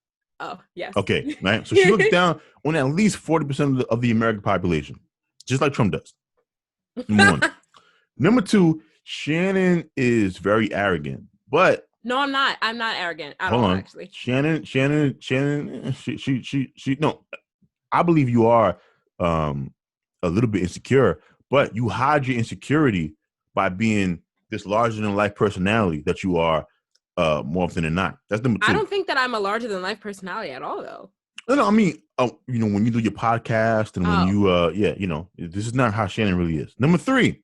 Oh, yes. Okay, right. So she looks down on at least 40% of the American population, just like Trump does. Number one. Number two, Shannon is very arrogant, but no, I'm not. I'm not arrogant at all. Actually, Shannon. She. No, I believe you are a little bit insecure, but you hide your insecurity by being this larger than life personality that you are more often than not. That's number two. I don't think that I'm a larger than life personality at all, though. No, I mean, when you do your podcast and when you, this is not how Shannon really is. Number three.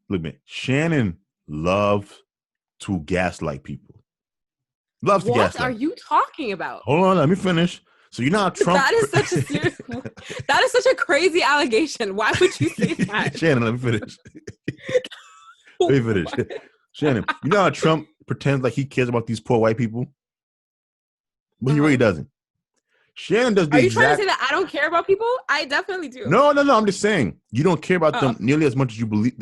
Look, man, Shannon loves to gaslight people. Loves to gaslight. What are you talking about? Hold on, let me finish. So you're not Trump. That is such a serious. That is such a crazy allegation. Why would you say that? Shannon, let me finish. Let me finish. Shannon, you know how Trump pretends like he cares about these poor white people? But he really doesn't. Shannon does the Are you trying to say that I don't care about people? I definitely do. No. I'm just saying you don't care about them nearly as much as you believe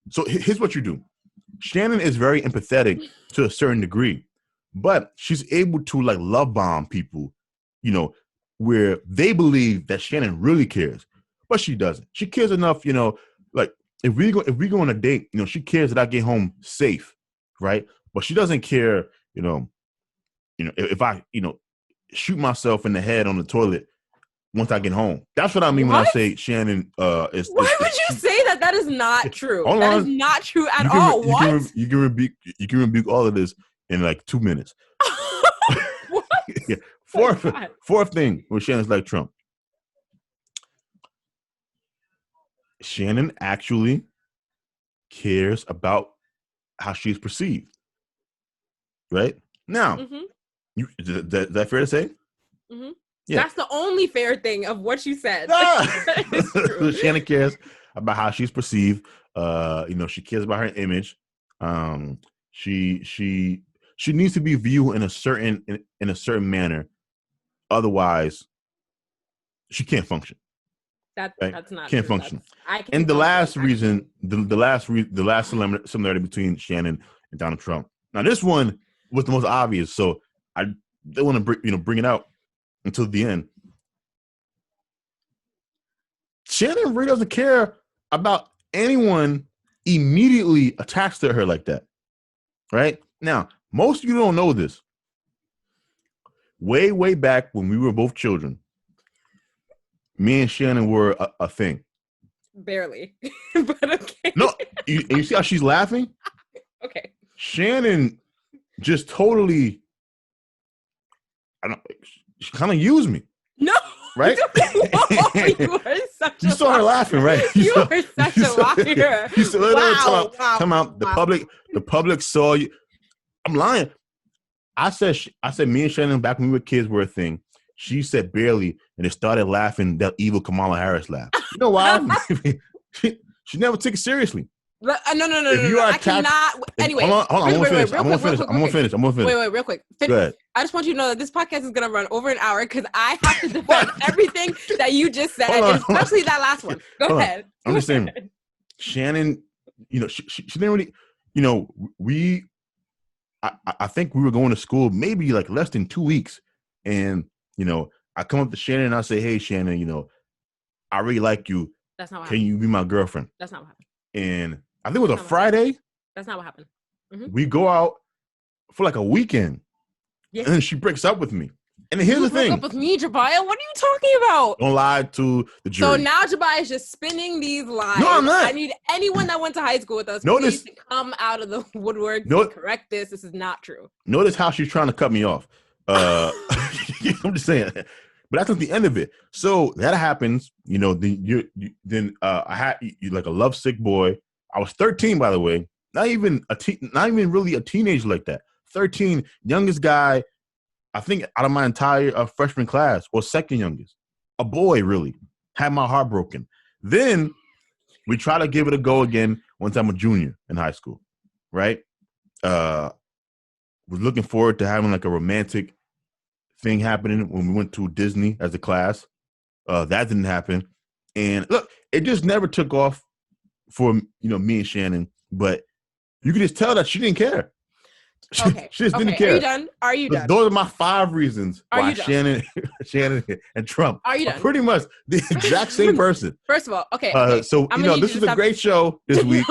So here's what you do. Shannon is very empathetic to a certain degree, but she's able to like love bomb people, where they believe that Shannon really cares, but she doesn't. She cares enough, like if we go on a date, she cares that I get home safe, right? But she doesn't care, if I, shoot myself in the head on the toilet once I get home. That's what I mean when I say Shannon is. Why would you say that? That is not true. That is not true at all. You can rebuke all of this in like 2 minutes. What? Yeah. Fourth thing where Shannon's like Trump. Shannon actually cares about how she's perceived. Right? Now, is that fair to say? Mm-hmm. Yeah. That's the only fair thing of what you said. Shannon cares about how she's perceived. She cares about her image. She needs to be viewed in a certain manner. Otherwise, she can't function. That's not can't true. function. And the last reason, the last similarity between Shannon and Donald Trump. Now, this one was the most obvious, so I don't want to bring it out until the end. Shannon really doesn't care about anyone immediately attached to her like that. Right? Now, most of you don't know this. Way back when we were both children, me and Shannon were a thing. Barely. But okay. No, you see how she's laughing? Okay. Shannon just totally, she kind of used me. No. Right? Whoa, you are such you saw her laughing, right? You are such a liar. Wow. Come out. The public saw you. I'm lying. I said me and Shannon back when we were kids were a thing. She said barely, and it started laughing that evil Kamala Harris laugh. You know why? she never took it seriously. No. I cannot. Anyway, hold on. I'm gonna finish. Wait, real quick. Go ahead. I just want you to know that this podcast is gonna run over an hour because I have to defend everything that you just said, especially that last one. Go ahead. I'm just saying, Shannon. She didn't really. I think we were going to school maybe like less than 2 weeks, and I come up to Shannon and I say, "Hey, Shannon, I really like you. That's not what happened. Can you be my girlfriend?" That's not what happened. And I think it was a Friday. That's not what happened. Mm-hmm. We go out for like a weekend, and then she breaks up with me. And here's the thing: broke up with me, Jabia. What are you talking about? Don't lie to the jury. So now Jabia is just spinning these lies. No, I'm not. I need anyone that went to high school with us please to come out of the woodwork to correct this. This is not true. Notice how she's trying to cut me off. I'm just saying. But that's not the end of it. So that happens, then I had like a lovesick boy. I was 13, by the way. Not even really a teenager like that. 13, youngest guy, I think, out of my entire freshman class, or second youngest. A boy, really. Had my heart broken. Then we try to give it a go again once I'm a junior in high school, right? Was looking forward to having like a romantic thing happening when we went to Disney as a class. That didn't happen. And look, it just never took off for, me and Shannon, but you could just tell that she didn't care. Okay. She just didn't care. Are you done? Those are my 5 reasons why Shannon and Trump are pretty much the exact same person. First of all, okay. So, this is a great show this week.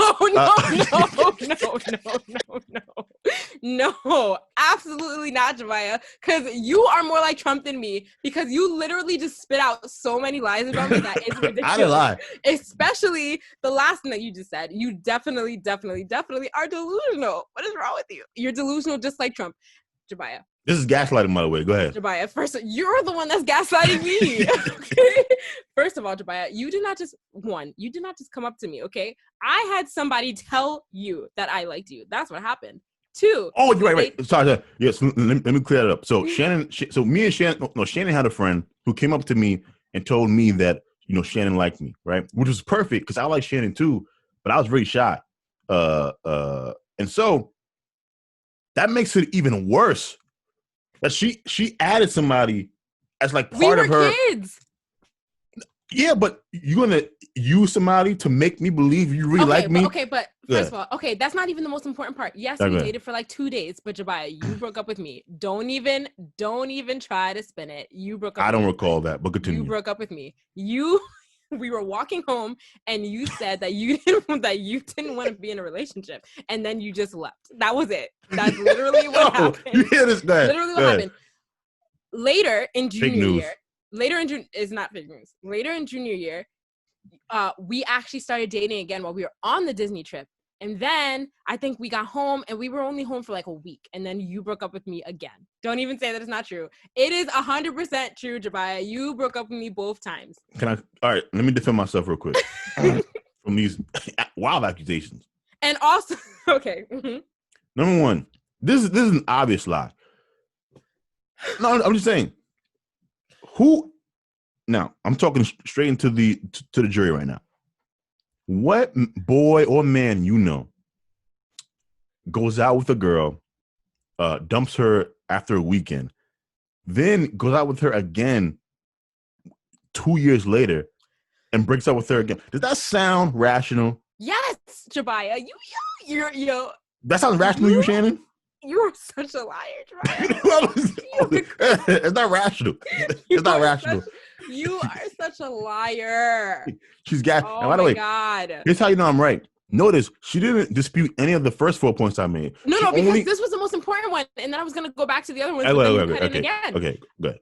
No, absolutely not, Jabia. Because you are more like Trump than me, because you literally just spit out so many lies about me that it's ridiculous. I didn't lie. Especially the last thing that you just said. You definitely are delusional. What is wrong with you? You're delusional just like Trump. Jabia. This is gaslighting, by the way. Go ahead. Jabia, first, you're the one that's gaslighting me. Okay? First of all, Jabia, you did not just come up to me, okay? I had somebody tell you that I liked you. That's what happened. 2. Oh, you're right. Sorry. Yes, let me clear that up. So Shannon had a friend who came up to me and told me that, Shannon liked me, right? Which was perfect because I like Shannon too, but I was very shy. And so that makes it even worse that she added somebody as like part of her. Kids. Yeah, but you're gonna use somebody to make me believe you really like me. But first of all, that's not even the most important part. Yes, we dated for like 2 days, but Jabia, you broke up with me. Don't even try to spin it. You broke up. I don't recall that, but continue. You broke up with me. We were walking home, and you said that you didn't want to be in a relationship, and then you just left. That was it. That's literally what happened. You hear this? Literally what happened. Later in junior year. Later in June is not fake news. Later in junior year, we actually started dating again while we were on the Disney trip. And then I think we got home, and we were only home for like a week. And then you broke up with me again. Don't even say that it's not true. It is 100% true, Jabia. You broke up with me both times. All right, let me defend myself real quick from these wild accusations. And also, okay. Mm-hmm. Number 1, this is an obvious lie. No, I'm just saying. Who? Now, I'm talking straight into the jury right now. What boy or man goes out with a girl, dumps her after a weekend, then goes out with her again 2 years later, and breaks up with her again? Does that sound rational? Yes, Jabia. You. That sounds rational, you Shannon? You're such a liar, Jabia. It's not rational. It's not rational. You are such a liar. She's got. Oh, by the way, God. Here's how you know I'm right. Notice she didn't dispute any of the first 4 points I made. No, because this was the most important one, and then I was going to go back to the other ones. Okay, good.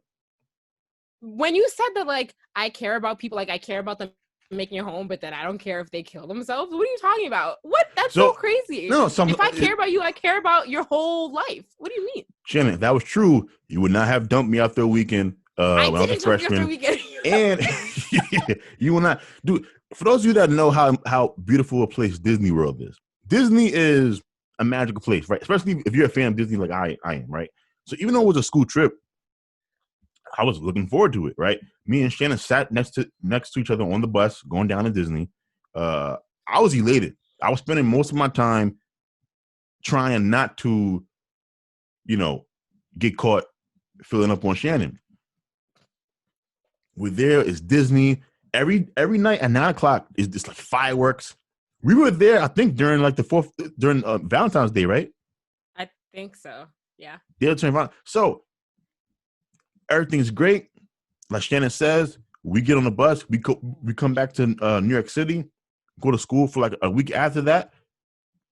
When you said that, like, I care about people, like I care about them making it home, but then I don't care if they kill themselves. What are you talking about? What? That's so crazy. No, if I care about you, I care about your whole life. What do you mean? Shannon, if that was true, you would not have dumped me after a weekend when I was a freshman. And you will not. Dude, for those of you that know how beautiful a place Disney World is, Disney is a magical place, right? Especially if you're a fan of Disney like I am, right? So even though it was a school trip, I was looking forward to it, right? Me and Shannon sat next to each other on the bus going down to Disney. I was elated. I was spending most of my time trying not to, get caught filling up on Shannon. We're there. It's Disney. Every night at 9:00 is just like fireworks. We were there, I think, during Valentine's Day, right? I think so. Yeah. So everything's great. Like Shannon says, we get on the bus. We come back to New York City, go to school for like a week after that.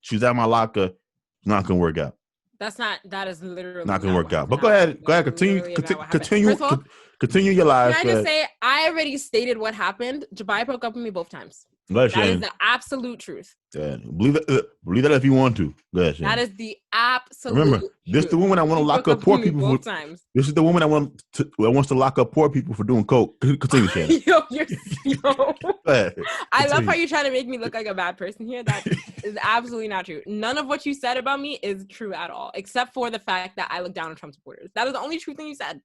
She's at my locker. It's not gonna work out. That is literally not gonna work out. But go ahead, continue your life. Can I just say, I already stated what happened. Jabia broke up with me both times. Go ahead, That Shannon. is the absolute truth. Yeah, believe that if you want to. Go ahead, Shannon. That is the absolute Remember, this is the woman I want to lock up poor people for. Times. This is the woman that wants to lock up poor people for doing coke. Continue, Shannon. Yo. I love how you're trying to make me look like a bad person here. That is absolutely not true. None of what you said about me is true at all, except for the fact that I look down on Trump supporters. That is the only true thing you said.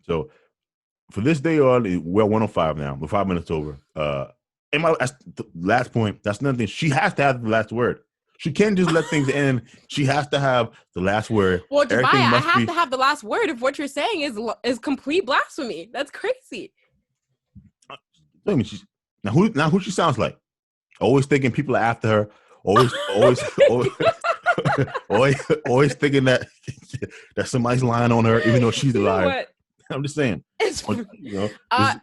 So, for this day on, we're 105 now. We're 5 minutes over. And the last point, that's another thing. She has to have the last word. She can't just let things end. She has to have the last word. Well, Jabia, I have to have the last word if what you're saying is complete blasphemy. That's crazy. Now who she sounds like? Always thinking people are after her. Always thinking that somebody's lying on her, even though she's alive. I'm just saying.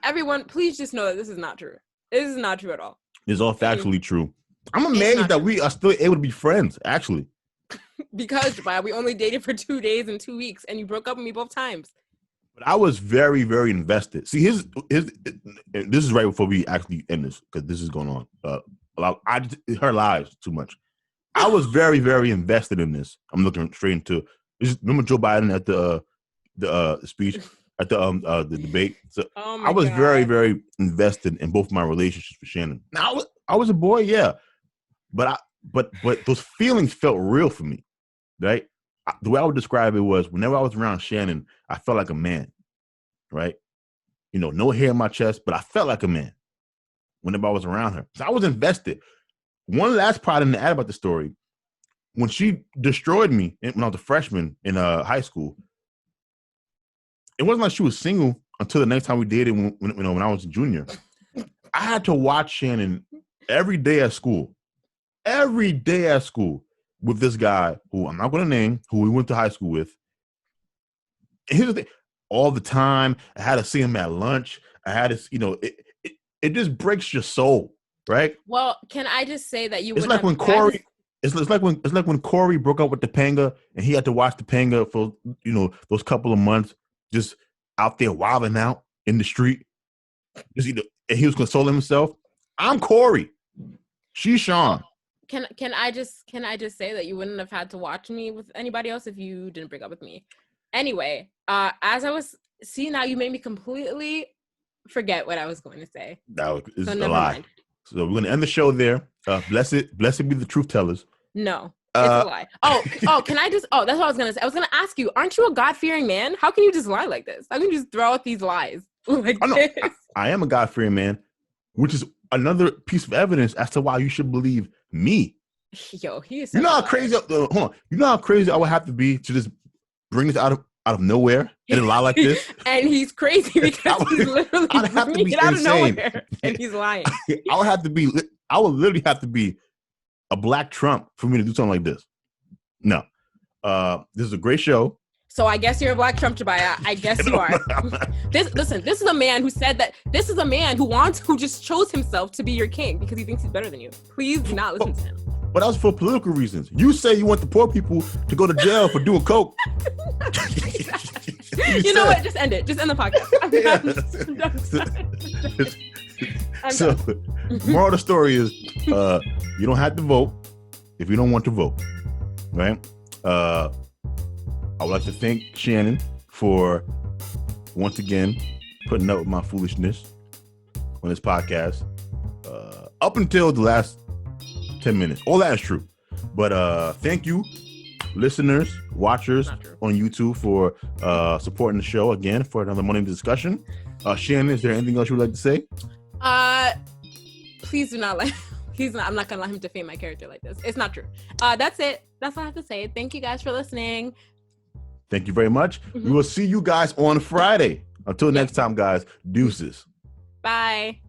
Everyone, please just know that this is not true. This is not true at all. It's all factually true. I'm amazed that we are still able to be friends, actually. Because we only dated for 2 days and 2 weeks, and you broke up with me both times. But I was very, very invested. See, this is right before we actually end this, because this is going on. Her lies too much. I was very, very invested in this. I'm looking straight into. Remember Joe Biden at the speech? At the debate, so I was very, very invested in both my relationships with Shannon. Now I was a boy, yeah, but those feelings felt real for me, right? The way I would describe it was whenever I was around Shannon, I felt like a man, right? No hair in my chest, but I felt like a man whenever I was around her. So I was invested. One last part in the ad about the story: when she destroyed me when I was a freshman in high school. It wasn't like she was single until the next time we dated when I was a junior. I had to watch Shannon every day at school with this guy who I'm not going to name, who we went to high school with. And here's the thing, all the time, I had to see him at lunch. I had to, it just breaks your soul, right? Well, can I just say that it's like when Corey, it's like when Corey broke up with Topanga and he had to watch Topanga for, those couple of months. Just out there wilding out in the street. And he was consoling himself. I'm Corey. She's Sean. Can I just say that you wouldn't have had to watch me with anybody else if you didn't break up with me. Anyway, as I was now you made me completely forget what I was going to say. That is a lie. Mind. So we're gonna end the show there. Blessed be the truth tellers. No. It's a lie. Can I just? That's what I was gonna say. I was gonna ask you, aren't you a God-fearing man? How can you just lie like this? How can you just throw out these lies like this? I am a God-fearing man, which is another piece of evidence as to why you should believe me. Yo, he is. You know how crazy? Hold on. You know how crazy I would have to be to just bring this out of nowhere and lie like this? And he's crazy because he's literally bringing it out of nowhere and he's lying. I would literally have to be a black Trump for me to do something like this. No. This is a great show. So I guess you're a black Trump, Jabia. I guess you are. This is a man who said that this is a man who just chose himself to be your king because he thinks he's better than you. Please do not listen to him. But that was for political reasons. You say you want the poor people to go to jail for doing coke. You know what? Just end it. Just end the podcast. So, moral of the story is, you don't have to vote if you don't want to vote, right? I would like to thank Shannon for once again putting up with my foolishness on this podcast. Up until the last 10 minutes, all that is true. But thank you, listeners, watchers on YouTube for supporting the show again for another morning discussion. Shannon, is there anything else you would like to say? Please do not I'm not gonna let him defame my character like this. It's not true. That's it. That's all I have to say. Thank you guys for listening. Thank you very much. We will see you guys on Friday. Until next time, guys, deuces. Bye.